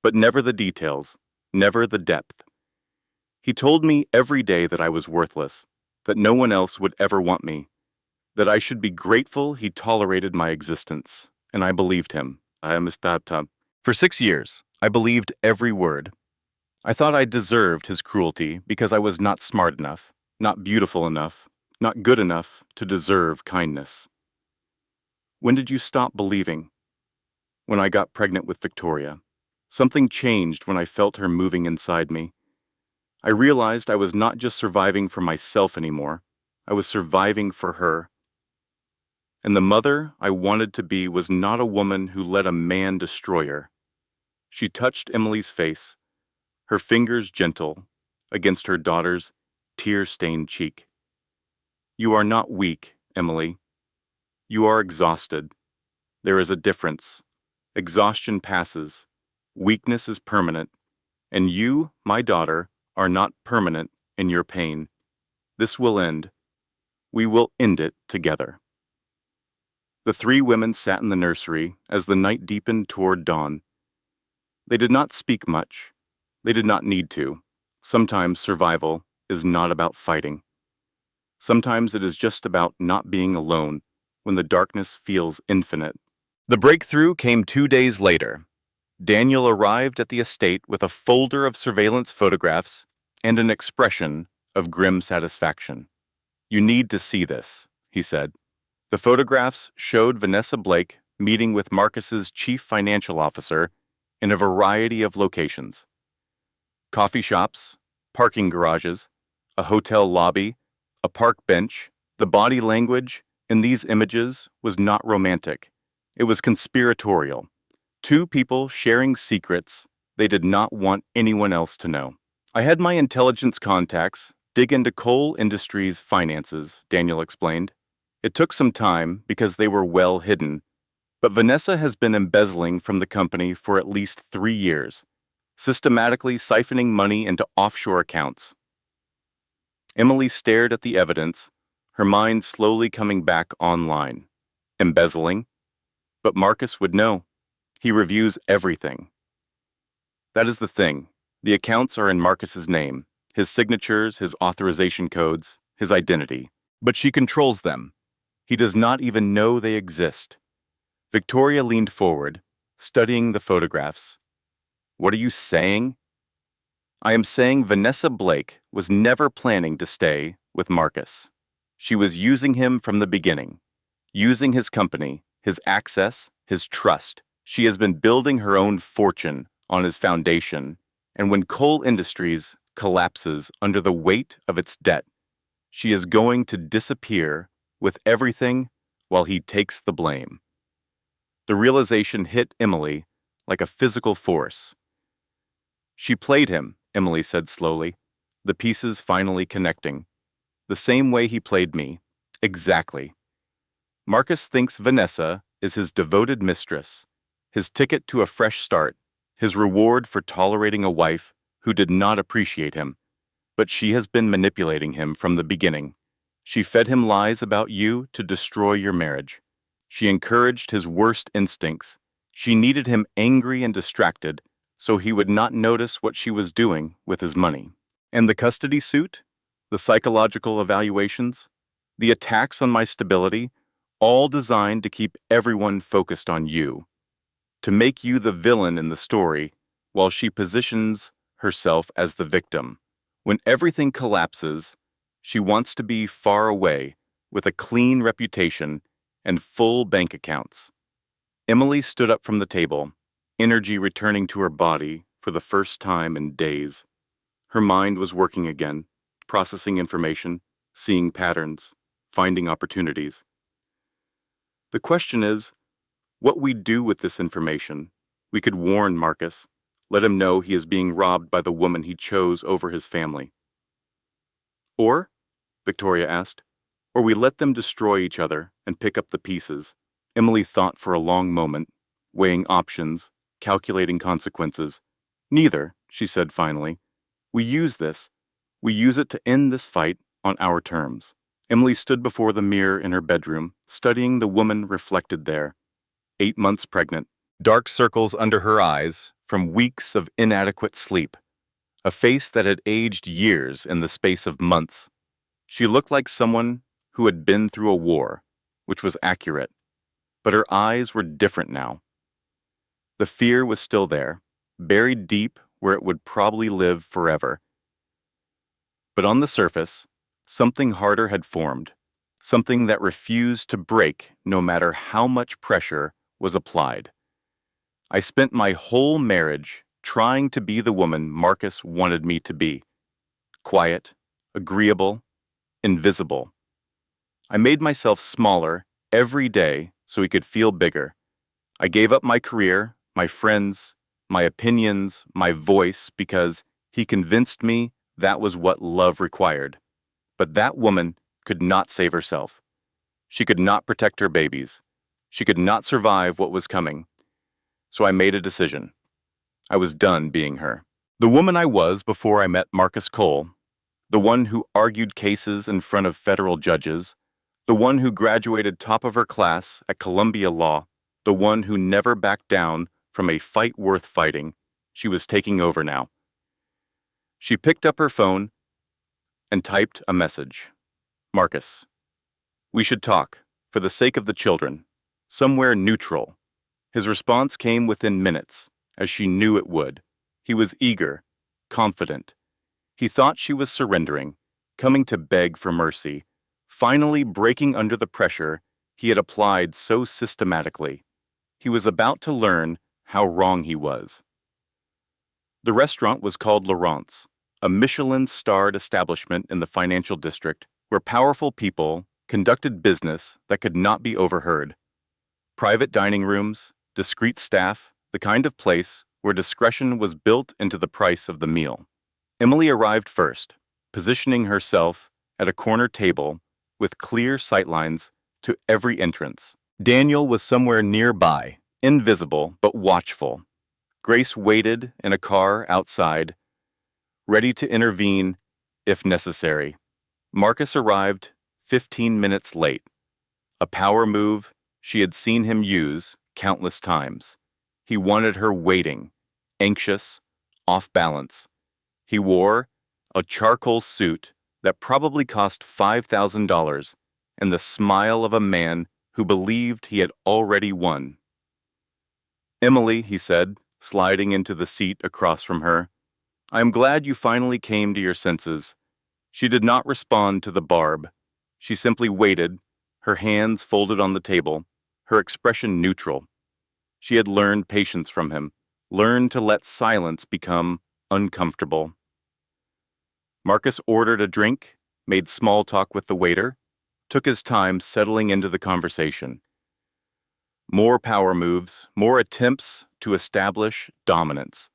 A: but never the details, never the depth. He told me every day that I was worthless, that no one else would ever want me, that I should be grateful he tolerated my existence, and I believed him. For 6 years, I believed every word. I thought I deserved his cruelty because I was not smart enough, not beautiful enough, not good enough to deserve kindness. When did you stop believing? When I got pregnant with Victoria. Something changed when I felt her moving inside me. I realized I was not just surviving for myself anymore. I was surviving for her. And the mother I wanted to be was not a woman who let a man destroy her. She touched Emily's face, her fingers gentle, against her daughter's tear-stained cheek. You are not weak, Emily. You are exhausted. There is a difference. Exhaustion passes. Weakness is permanent. And you, my daughter, are not permanent in your pain. This will end. We will end it together. The three women sat in the nursery as the night deepened toward dawn. They did not speak much. They did not need to. Sometimes survival is not about fighting. Sometimes it is just about not being alone when the darkness feels infinite. The breakthrough came 2 days later. Daniel arrived at the estate with a folder of surveillance photographs and an expression of grim satisfaction. You need to see this, he said. The photographs showed Vanessa Blake meeting with Marcus's chief financial officer in a variety of locations. Coffee shops, parking garages, a hotel lobby, a park bench. The body language in these images was not romantic. It was conspiratorial. Two people sharing secrets they did not want anyone else to know. I had my intelligence contacts dig into coal industry's finances, Daniel explained. It took some time because they were well hidden, but Vanessa has been embezzling from the company for at least 3 years, systematically siphoning money into offshore accounts. Emily stared at the evidence, her mind slowly coming back online. Embezzling? But Marcus would know. He reviews everything. That is the thing. The accounts are in Marcus's name, his signatures, his authorization codes, his identity. But she controls them. He does not even know they exist. Victoria leaned forward, studying the photographs. What are you saying? I am saying Vanessa Blake was never planning to stay with Marcus. She was using him from the beginning, using his company, his access, his trust. She has been building her own fortune on his foundation, and when coal industries collapses under the weight of its debt, she is going to disappear with everything while he takes the blame. The realization hit Emily like a physical force. She played him, Emily said slowly, the pieces finally connecting. The same way he played me. Exactly. Marcus thinks Vanessa is his devoted mistress, his ticket to a fresh start, his reward for tolerating a wife who did not appreciate him. But she has been manipulating him from the beginning. She fed him lies about you to destroy your marriage. She encouraged his worst instincts. She needed him angry and distracted so he would not notice what she was doing with his money. And the custody suit, the psychological evaluations, the attacks on my stability, all designed to keep everyone focused on you, to make you the villain in the story while she positions herself as the victim. When everything collapses, she wants to be far away with a clean reputation and full bank accounts. Emily stood up from the table, energy returning to her body for the first time in days. Her mind was working again, processing information, seeing patterns, finding opportunities. The question is, what we do with this information. We could warn Marcus, let him know he is being robbed by the woman he chose over his family. Or, Victoria asked, or we let them destroy each other and pick up the pieces. Emily thought for a long moment, weighing options, calculating consequences. Neither, she said finally. We use this. We use it to end this fight on our terms. Emily stood before the mirror in her bedroom, studying the woman reflected there. 8 months pregnant, dark circles under her eyes from weeks of inadequate sleep, a face that had aged years in the space of months. She looked like someone who had been through a war, which was accurate, but her eyes were different now. The fear was still there, buried deep where it would probably live forever. But on the surface, something harder had formed, something that refused to break no matter how much pressure was applied. I spent my whole marriage trying to be the woman Marcus wanted me to be. Quiet, agreeable, invisible. I made myself smaller every day so he could feel bigger. I gave up my career, my friends, my opinions, my voice because he convinced me that was what love required. But that woman could not save herself. She could not protect her babies. She could not survive what was coming. So I made a decision. I was done being her. The woman I was before I met Marcus Cole, the one who argued cases in front of federal judges, the one who graduated top of her class at Columbia Law, the one who never backed down from a fight worth fighting, she was taking over now. She picked up her phone and typed a message. Marcus, we should talk, for the sake of the children, somewhere neutral. His response came within minutes, as she knew it would. He was eager, confident. He thought she was surrendering, coming to beg for mercy, finally breaking under the pressure he had applied so systematically. He was about to learn how wrong he was. The restaurant was called Laurent's, a Michelin-starred establishment in the financial district where powerful people conducted business that could not be overheard. Private dining rooms, discreet staff, the kind of place where discretion was built into the price of the meal. Emily arrived first, positioning herself at a corner table with clear sightlines to every entrance. Daniel was somewhere nearby, invisible but watchful. Grace waited in a car outside, ready to intervene if necessary. Marcus arrived 15 minutes late, a power move she had seen him use countless times. He wanted her waiting, anxious, off balance. He wore a charcoal suit that probably cost $5,000 and the smile of a man who believed he had already won. Emily, he said, sliding into the seat across from her, I am glad you finally came to your senses. She did not respond to the barb. She simply waited, her hands folded on the table, her expression neutral. She had learned patience from him, learned to let silence become uncomfortable. Marcus ordered a drink, made small talk with the waiter, took his time settling into the conversation. More power moves, more attempts to establish dominance.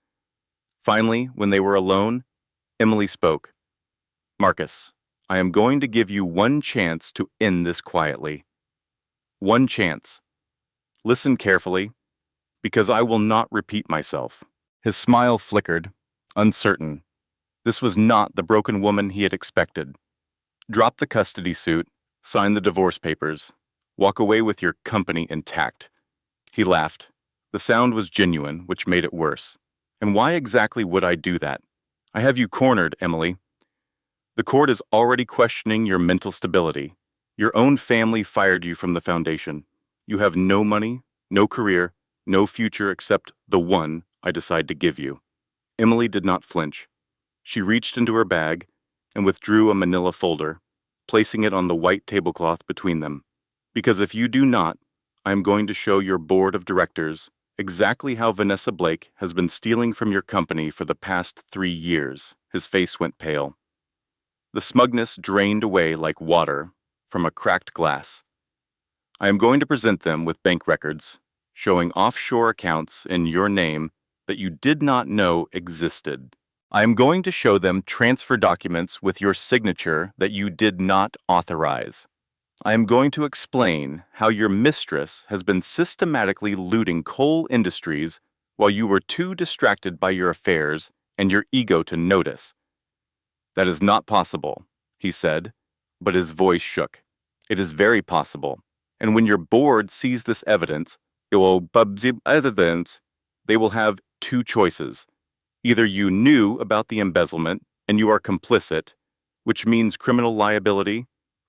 A: Finally, when they were alone, Emily spoke. Marcus, I am going to give you one chance to end this quietly. One chance. Listen carefully, because I will not repeat myself. His smile flickered, uncertain. This was not the broken woman he had expected. Drop the custody suit, sign the divorce papers, walk away with your company intact. He laughed. The sound was genuine, which made it worse. And why exactly would I do that? I have you cornered, Emily. The court is already questioning your mental stability. Your own family fired you from the foundation. You have no money, no career, no future except the one I decide to give you. Emily did not flinch. She reached into her bag and withdrew a manila folder, placing it on the white tablecloth between them. Because if you do not, I am going to show your board of directors exactly how Vanessa Blake has been stealing from your company for the past 3 years. His face went pale. The smugness drained away like water from a cracked glass. I am going to present them with bank records, showing offshore accounts in your name that you did not know existed. I am going to show them transfer documents with your signature that you did not authorize. I am going to explain how your mistress has been systematically looting coal industries while you were too distracted by your affairs and your ego to notice. That is not possible, he said, but his voice shook. It is very possible. And when your board sees this evidence, they will have 2 choices. Either you knew about the embezzlement and you are complicit, which means criminal liability,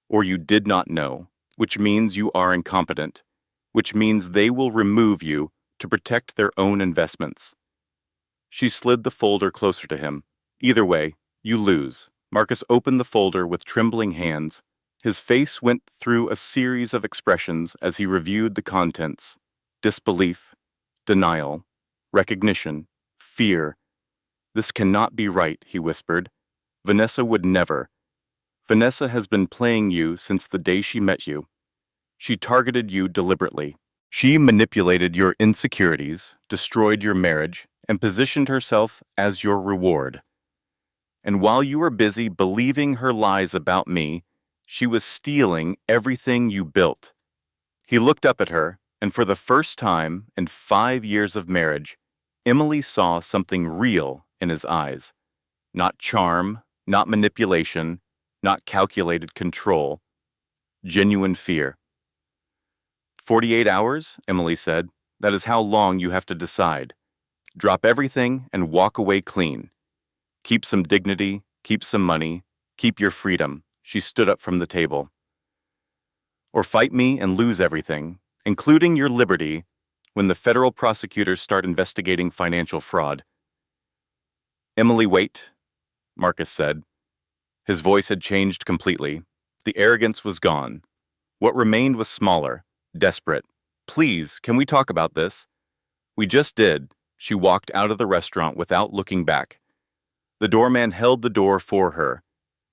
A: or you did not know, which means you are incompetent, which means they will remove you to protect their own investments. She slid the folder closer to him. Either way, you lose. Marcus opened the folder with trembling hands. His face went through a series of expressions as he reviewed the contents. Disbelief, denial, recognition, fear. This cannot be right, he whispered. Vanessa would never. Vanessa has been playing you since the day she met you. She targeted you deliberately. She manipulated your insecurities, destroyed your marriage, and positioned herself as your reward. And while you were busy believing her lies about me, she was stealing everything you built. He looked up at her, and for the first time in 5 years of marriage, Emily saw something real in his eyes. Not charm, not manipulation, not calculated control. Genuine fear. 48 hours, Emily said. That is how long you have to decide. Drop everything and walk away clean. Keep some dignity, keep some money, keep your freedom. She stood up from the table. Or fight me and lose everything, including your liberty, when the federal prosecutors start investigating financial fraud. Emily, wait, Marcus said. His voice had changed completely. The arrogance was gone. What remained was smaller, desperate. Please, can we talk about this? We just did. She walked out of the restaurant without looking back. The doorman held the door for her.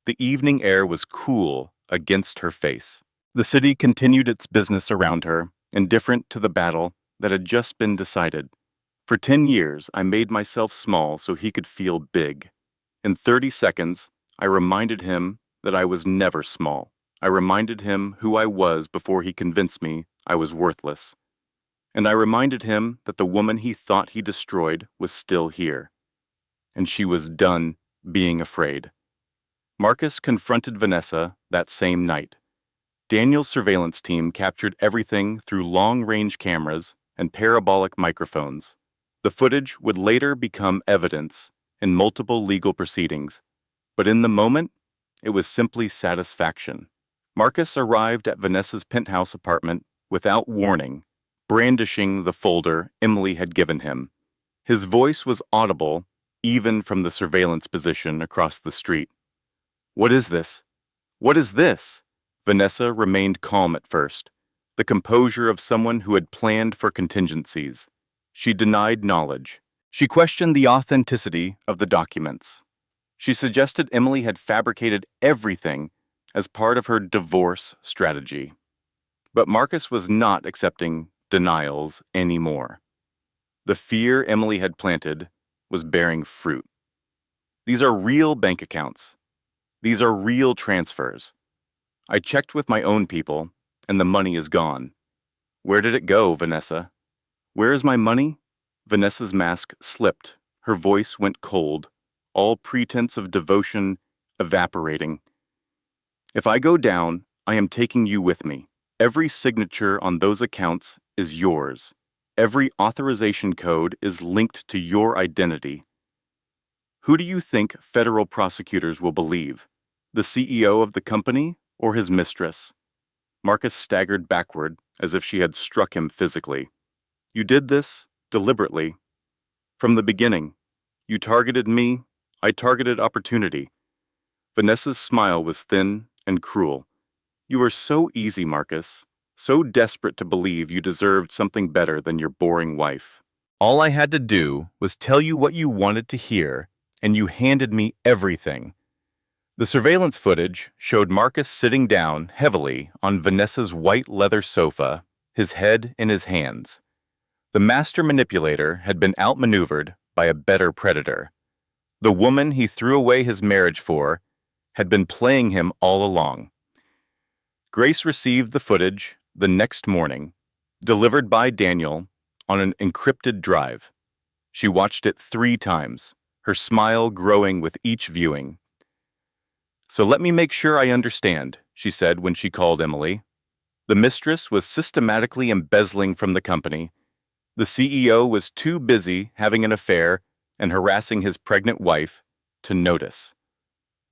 A: The evening air was cool against her face. The city continued its business around her, indifferent to the battle that had just been decided. For 10 years, I made myself small so he could feel big. In 30 seconds, I reminded him that I was never small. I reminded him who I was before he convinced me I was worthless. And I reminded him that the woman he thought he destroyed was still here. And she was done being afraid. Marcus confronted Vanessa that same night. Daniel's surveillance team captured everything through long-range cameras and parabolic microphones. The footage would later become evidence in multiple legal proceedings, but in the moment, it was simply satisfaction. Marcus arrived at Vanessa's penthouse apartment without warning, brandishing the folder Emily had given him. His voice was audible even from the surveillance position across the street. What is this? What is this? Vanessa remained calm at first, the composure of someone who had planned for contingencies. She denied knowledge. She questioned the authenticity of the documents. She suggested Emily had fabricated everything as part of her divorce strategy. But Marcus was not accepting denials anymore. The fear Emily had planted was bearing fruit. These are real bank accounts. These are real transfers. I checked with my own people, and the money is gone. Where did it go, Vanessa? Where is my money? Vanessa's mask slipped. Her voice went cold. all pretense of devotion evaporating. If I go down, I am taking you with me. Every signature on those accounts is yours. Every authorization code is linked to your identity. Who do you think federal prosecutors will believe? The CEO of the company or his mistress? Marcus staggered backward as if she had struck him physically. You did this deliberately. From the beginning, you targeted me, I targeted opportunity. Vanessa's smile was thin and cruel. You were so easy, Marcus, so desperate to believe you deserved something better than your boring wife. All I had to do was tell you what you wanted to hear, and you handed me everything. The surveillance footage showed Marcus sitting down heavily on Vanessa's white leather sofa, his head in his hands. The master manipulator had been outmaneuvered by a better predator. The woman he threw away his marriage for had been playing him all along. Grace received the footage the next morning, delivered by Daniel on an encrypted drive. She watched it 3 times, her smile growing with each viewing. "So let me make sure I understand," she said when she called Emily. The mistress was systematically embezzling from the company. The CEO was too busy having an affair and harassing his pregnant wife to notice.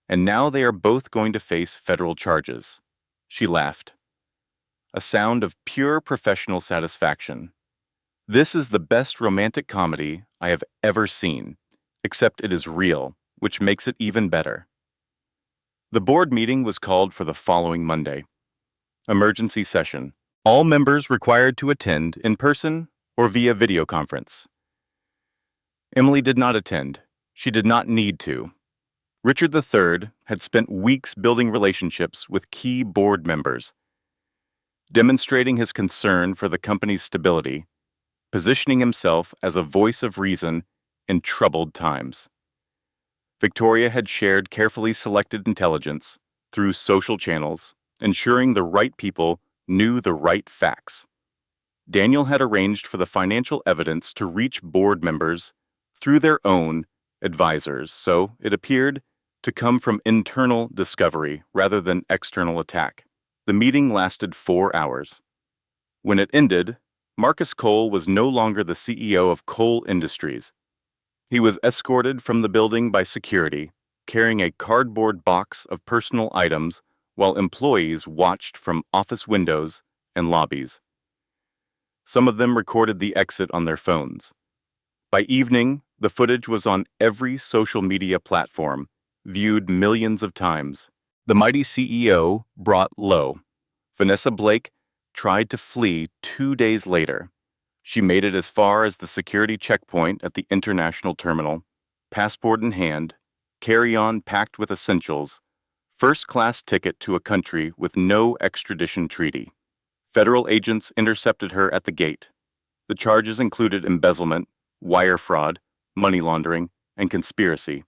A: And now they are both going to face federal charges. She laughed. A sound of pure professional satisfaction. This is the best romantic comedy I have ever seen, except it is real, which makes it even better. The board meeting was called for the following Monday. Emergency session. All members required to attend in person or via video conference. Emily did not attend. She did not need to. Richard III had spent weeks building relationships with key board members, demonstrating his concern for the company's stability, positioning himself as a voice of reason in troubled times. Victoria had shared carefully selected intelligence through social channels, ensuring the right people knew the right facts. Daniel had arranged for the financial evidence to reach board members through their own advisors, so it appeared to come from internal discovery rather than external attack. The meeting lasted 4 hours. When it ended, Marcus Cole was no longer the CEO of Cole Industries. He was escorted from the building by security, carrying a cardboard box of personal items while employees watched from office windows and lobbies. Some of them recorded the exit on their phones. By evening, the footage was on every social media platform, viewed millions of times. The mighty CEO brought low. Vanessa Blake tried to flee 2 days later. She made it as far as the security checkpoint at the international terminal, passport in hand, carry-on packed with essentials, first-class ticket to a country with no extradition treaty. Federal agents intercepted her at the gate. The charges included embezzlement, wire fraud, money laundering, and conspiracy.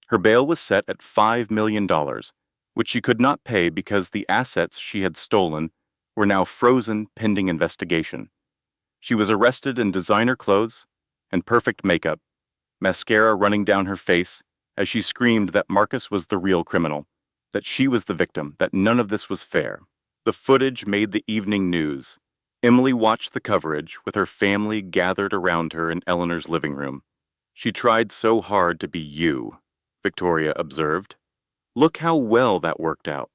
A: Her bail was set at $5 million, which she could not pay because the assets she had stolen were now frozen pending investigation. She was arrested in designer clothes and perfect makeup, mascara running down her face as she screamed that Marcus was the real criminal, that she was the victim, that none of this was fair. The footage made the evening news. Emily watched the coverage with her family gathered around her in Eleanor's living room. "She tried so hard to be you," Victoria observed. "Look how well that worked out."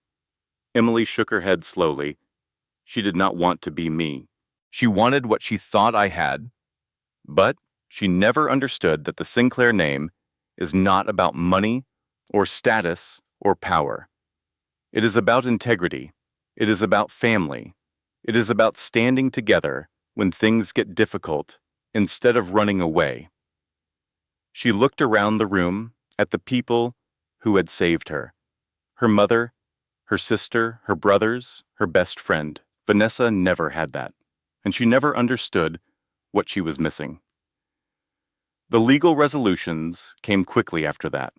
A: Emily shook her head slowly. She did not want to be me. She wanted what she thought I had. But she never understood that the Sinclair name is not about money or status or power. It is about integrity. It is about family. It is about standing together when things get difficult instead of running away. She looked around the room at the people who had saved her. Her mother, her sister, her brothers, her best friend. Vanessa never had that, and she never understood what she was missing. The legal resolutions came quickly after that.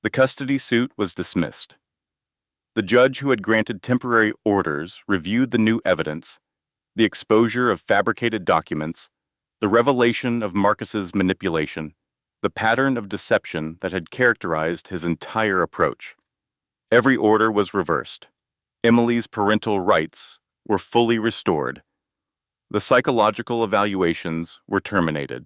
A: The custody suit was dismissed. The judge who had granted temporary orders reviewed the new evidence, the exposure of fabricated documents, the revelation of Marcus's manipulation, the pattern of deception that had characterized his entire approach. Every order was reversed. Emily's parental rights were fully restored. The psychological evaluations were terminated.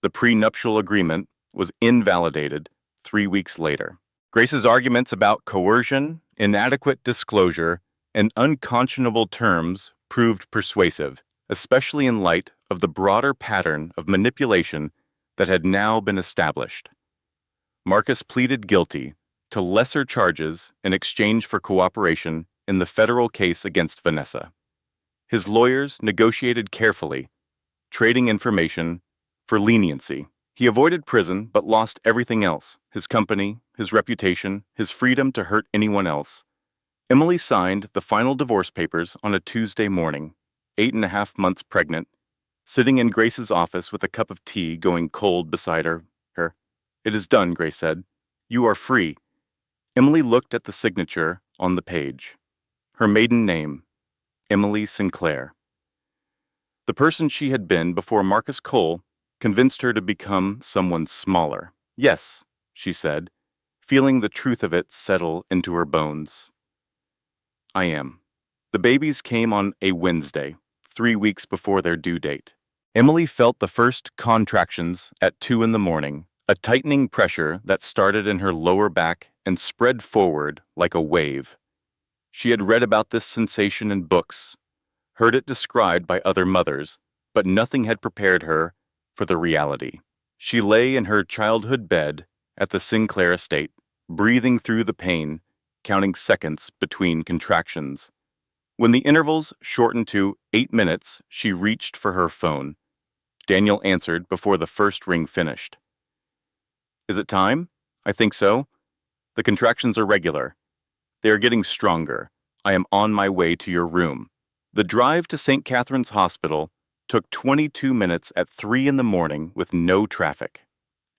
A: The prenuptial agreement was invalidated 3 weeks later. Grace's arguments about coercion, inadequate disclosure, and unconscionable terms proved persuasive, especially in light of the broader pattern of manipulation that had now been established. Marcus pleaded guilty to lesser charges in exchange for cooperation in the federal case against Vanessa. His lawyers negotiated carefully, trading information for leniency. He avoided prison but lost everything else: his company, his reputation, his freedom to hurt anyone else. Emily signed the final divorce papers on a Tuesday morning, 8.5 months pregnant, sitting in Grace's office with a cup of tea going cold beside her. "It is done," Grace said. "You are free." Emily looked at the signature on the page. Her maiden name, Emily Sinclair. The person she had been before Marcus Cole convinced her to become someone smaller. "Yes," she said, feeling the truth of it settle into her bones. "I am." The babies came on a Wednesday, 3 weeks before their due date. Emily felt the first contractions at 2 in the morning, a tightening pressure that started in her lower back and spread forward like a wave. She had read about this sensation in books, heard it described by other mothers, but nothing had prepared her for the reality. She lay in her childhood bed at the Sinclair estate, breathing through the pain, counting seconds between contractions. When the intervals shortened to 8 minutes, she reached for her phone. Daniel answered before the first ring finished. "Is it time?" "I think so. The contractions are regular. They are getting stronger. I am on my way to your room." The drive to St. Catherine's Hospital took 22 minutes at 3 in the morning with no traffic.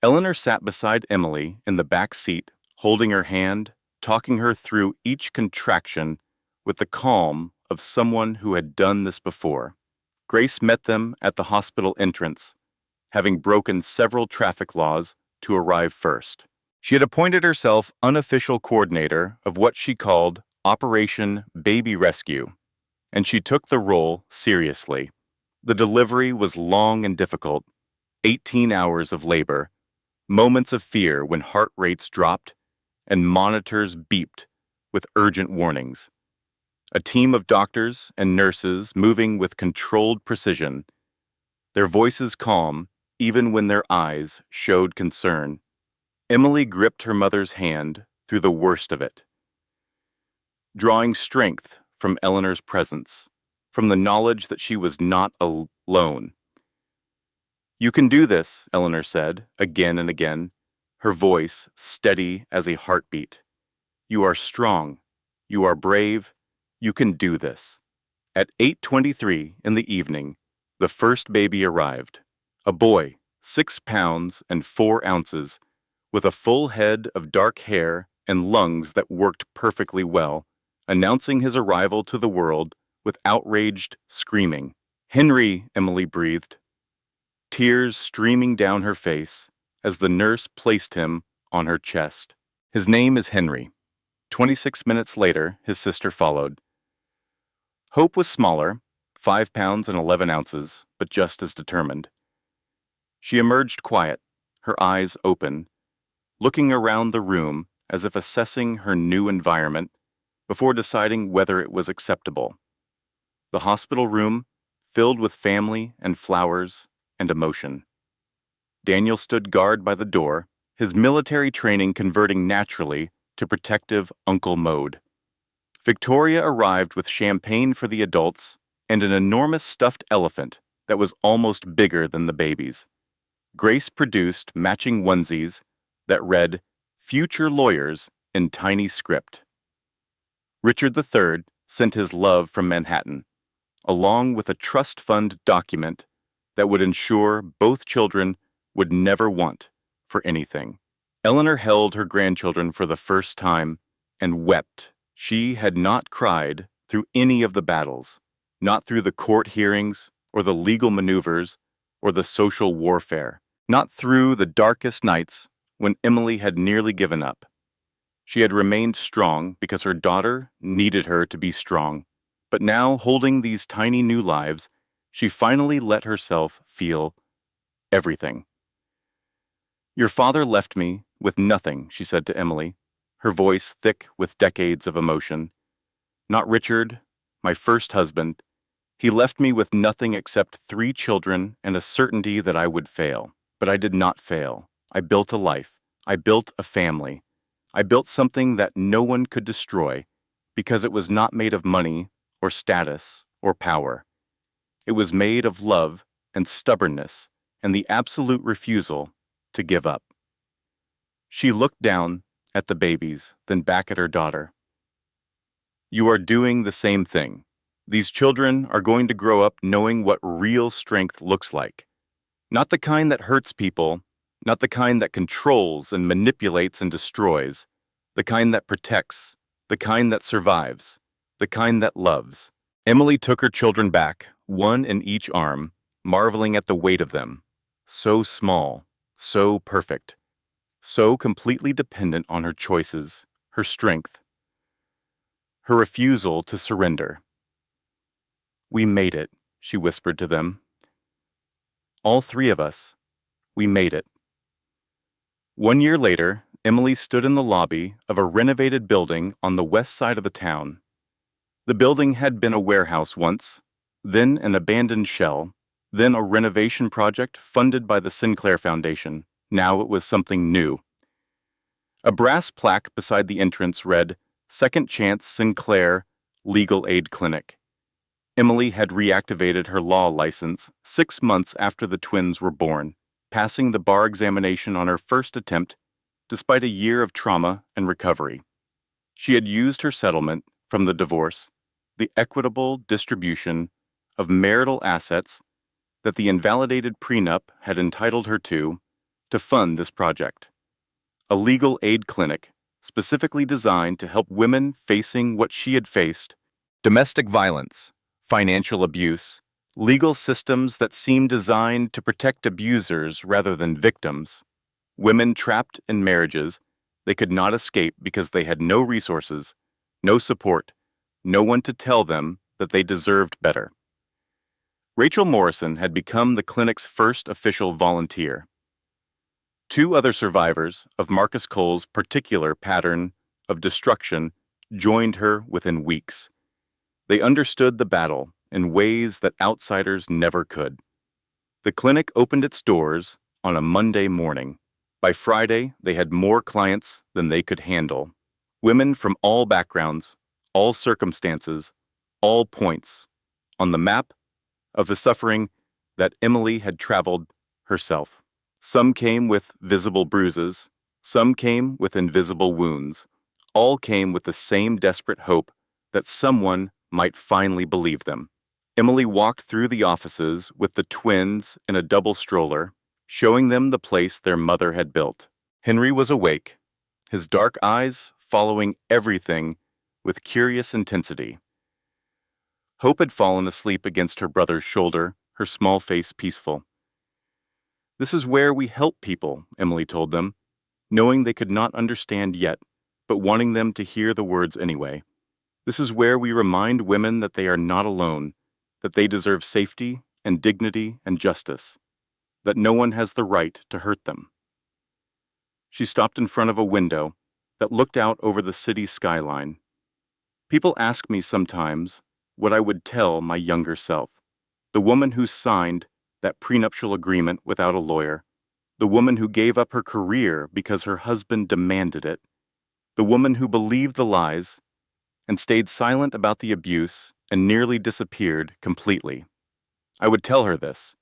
A: Eleanor sat beside Emily in the back seat, holding her hand, talking her through each contraction with the calm of someone who had done this before. Grace met them at the hospital entrance, having broken several traffic laws to arrive first. She had appointed herself unofficial coordinator of what she called Operation Baby Rescue, and she took the role seriously. The delivery was long and difficult, 18 hours of labor, moments of fear when heart rates dropped and monitors beeped with urgent warnings. A team of doctors and nurses moving with controlled precision, their voices calm even when their eyes showed concern. Emily gripped her mother's hand through the worst of it, drawing strength from Eleanor's presence, from the knowledge that she was not alone. "You can do this," Eleanor said, again and again, her voice steady as a heartbeat. "You are strong. You are brave. You can do this." At 8:23 in the evening, the first baby arrived. A boy, 6 pounds and 4 ounces, with a full head of dark hair and lungs that worked perfectly well, announcing his arrival to the world with outraged screaming. "Henry," Emily breathed, tears streaming down her face as the nurse placed him on her chest. "His name is Henry." 26 minutes later, his sister followed. Hope was smaller, 5 pounds and 11 ounces, but just as determined. She emerged quiet, her eyes open, looking around the room as if assessing her new environment before deciding whether it was acceptable. The hospital room filled with family and flowers and emotion. Daniel stood guard by the door, his military training converting naturally to protective uncle mode. Victoria arrived with champagne for the adults and an enormous stuffed elephant that was almost bigger than the babies. Grace produced matching onesies that read "Future Lawyers" in tiny script. Richard III sent his love from Manhattan, along with a trust fund document that would ensure both children would never want for anything. Eleanor held her grandchildren for the first time and wept. She had not cried through any of the battles, not through the court hearings or the legal maneuvers or the social warfare. Not through the darkest nights when Emily had nearly given up. She had remained strong because her daughter needed her to be strong. But now, holding these tiny new lives, she finally let herself feel everything. "Your father left me with nothing," she said to Emily, her voice thick with decades of emotion. "Not Richard, my first husband. He left me with nothing except 3 children and a certainty that I would fail. But I did not fail. I built a life. I built a family. I built something that no one could destroy because it was not made of money or status or power. It was made of love and stubbornness and the absolute refusal to give up." She looked down at the babies, then back at her daughter. "You are doing the same thing. These children are going to grow up knowing what real strength looks like. Not the kind that hurts people, not the kind that controls and manipulates and destroys, the kind that protects, the kind that survives, the kind that loves." Emily took her children back, one in each arm, marveling at the weight of them. So small, so perfect, so completely dependent on her choices, her strength, her refusal to surrender. "We made it," she whispered to them. "All 3 of us. We made it." 1 year later, Emily stood in the lobby of a renovated building on the west side of the town. The building had been a warehouse once, then an abandoned shell, then a renovation project funded by the Sinclair Foundation. Now it was something new. A brass plaque beside the entrance read, "Second Chance Sinclair Legal Aid Clinic." Emily had reactivated her law license 6 months after the twins were born, passing the bar examination on her first attempt, despite a year of trauma and recovery. She had used her settlement from the divorce, the equitable distribution of marital assets that the invalidated prenup had entitled her to fund this project. A legal aid clinic specifically designed to help women facing what she had faced: domestic violence, financial abuse, legal systems that seemed designed to protect abusers rather than victims, women trapped in marriages they could not escape because they had no resources, no support, no one to tell them that they deserved better. Rachel Morrison had become the clinic's first official volunteer. 2 other survivors of Marcus Cole's particular pattern of destruction joined her within weeks. They understood the battle in ways that outsiders never could. The clinic opened its doors on a Monday morning. By Friday, they had more clients than they could handle. Women from all backgrounds, all circumstances, all points on the map of the suffering that Emily had traveled herself. Some came with visible bruises, some came with invisible wounds. All came with the same desperate hope that someone might finally believe them. Emily walked through the offices with the twins in a double stroller, showing them the place their mother had built. Henry was awake, his dark eyes following everything with curious intensity. Hope had fallen asleep against her brother's shoulder, her small face peaceful. "This is where we help people," Emily told them, knowing they could not understand yet, but wanting them to hear the words anyway. "This is where we remind women that they are not alone, that they deserve safety and dignity and justice, that no one has the right to hurt them." She stopped in front of a window that looked out over the city skyline. "People ask me sometimes what I would tell my younger self, the woman who signed that prenuptial agreement without a lawyer, the woman who gave up her career because her husband demanded it, the woman who believed the lies and stayed silent about the abuse and nearly disappeared completely. I would tell her this: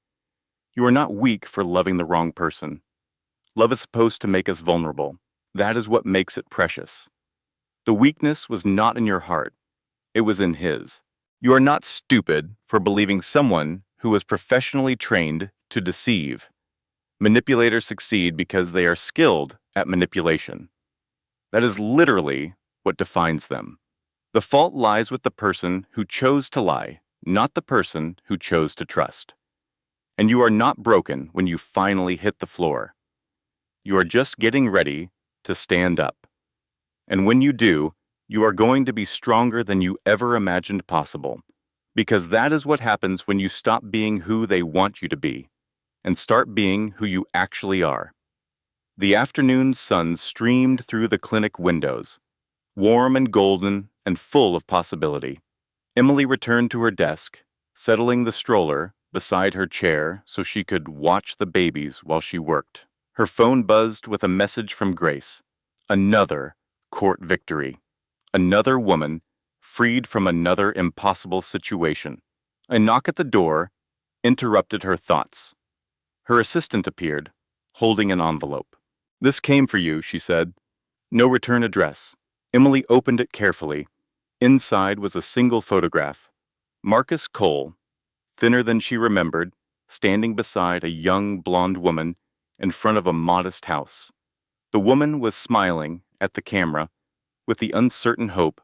A: you are not weak for loving the wrong person. Love is supposed to make us vulnerable. That is what makes it precious. The weakness was not in your heart. It was in his. You are not stupid for believing someone who was professionally trained to deceive. Manipulators succeed because they are skilled at manipulation. That is literally what defines them. The fault lies with the person who chose to lie, not the person who chose to trust. And you are not broken when you finally hit the floor. You are just getting ready to stand up. And when you do, you are going to be stronger than you ever imagined possible. Because that is what happens when you stop being who they want you to be and start being who you actually are. The afternoon sun streamed through the clinic windows, warm and golden and full of possibility. Emily returned to her desk, settling the stroller beside her chair so she could watch the babies while she worked. Her phone buzzed with a message from Grace. Another court victory. Another woman freed from another impossible situation. A knock at the door interrupted her thoughts. Her assistant appeared, holding an envelope. "This came for you," she said. No return address. Emily opened it carefully. Inside was a single photograph. Marcus Cole, thinner than she remembered, standing beside a young blonde woman in front of a modest house. The woman was smiling at the camera with the uncertain hope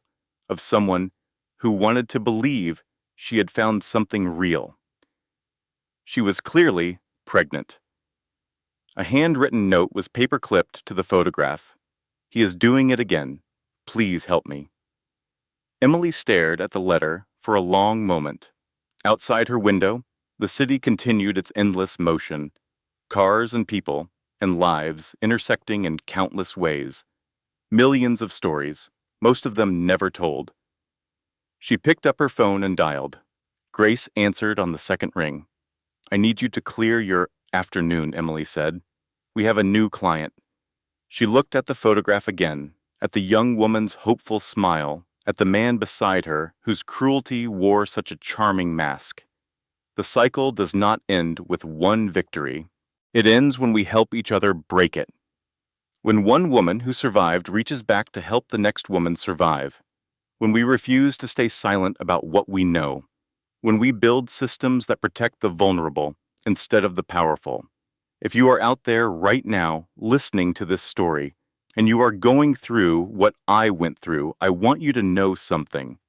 A: of someone who wanted to believe she had found something real. She was clearly pregnant. A handwritten note was paper-clipped to the photograph. "He is doing it again. Please help me." Emily stared at the letter for a long moment. Outside her window, the city continued its endless motion. Cars and people and lives intersecting in countless ways. Millions of stories, most of them never told. She picked up her phone and dialed. Grace answered on the second ring. "I need you to clear your afternoon," Emily said. "We have a new client." She looked at the photograph again, at the young woman's hopeful smile, at the man beside her whose cruelty wore such a charming mask. The cycle does not end with one victory. It ends when we help each other break it. When one woman who survived reaches back to help the next woman survive. When we refuse to stay silent about what we know. When we build systems that protect the vulnerable instead of the powerful. If you are out there right now listening to this story, and you are going through what I went through, I want you to know something.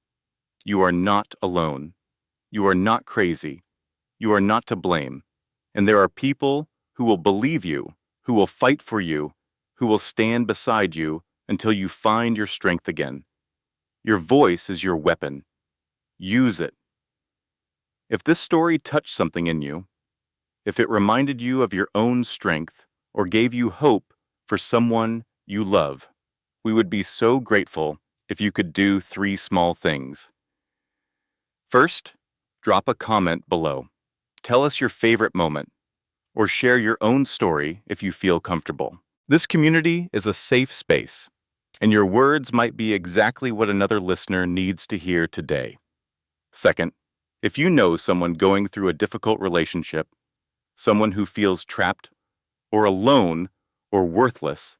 A: You are not alone. You are not crazy. You are not to blame. And there are people who will believe you, who will fight for you, who will stand beside you until you find your strength again. Your voice is your weapon. Use it. If this story touched something in you, if it reminded you of your own strength or gave you hope for someone you love, we would be so grateful if you could do 3 small things. First, drop a comment below. Tell us your favorite moment, or share your own story if you feel comfortable. This community is a safe space, and your words might be exactly what another listener needs to hear today. Second, if you know someone going through a difficult relationship, someone who feels trapped or alone or worthless,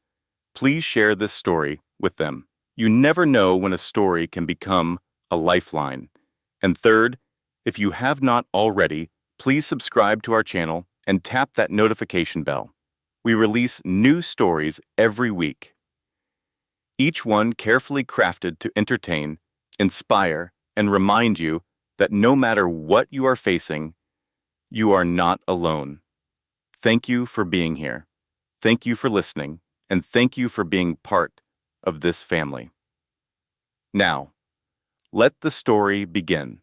A: please share this story with them. You never know when a story can become a lifeline. And third, if you have not already, please subscribe to our channel and tap that notification bell. We release new stories every week, each one carefully crafted to entertain, inspire, and remind you that no matter what you are facing, you are not alone. Thank you for being here. Thank you for listening, and thank you for being part of this family. Now, let the story begin.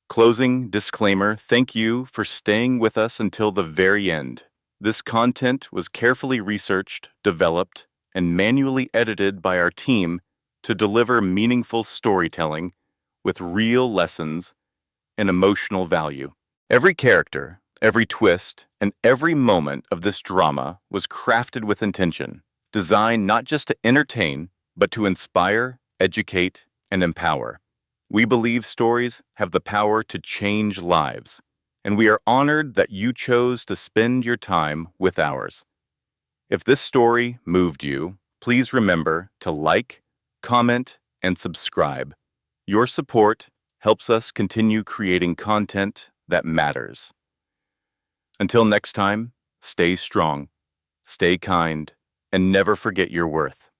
A: Closing disclaimer: thank you for staying with us until the very end. This content was carefully researched, developed, and manually edited by our team to deliver meaningful storytelling with real lessons and emotional value. Every character, every twist, and every moment of this drama was crafted with intention, designed not just to entertain, but to inspire, educate, and empower. We believe stories have the power to change lives, and we are honored that you chose to spend your time with ours. If this story moved you, please remember to like, comment, and subscribe. Your support helps us continue creating content that matters. Until next time, stay strong, stay kind, and never forget your worth.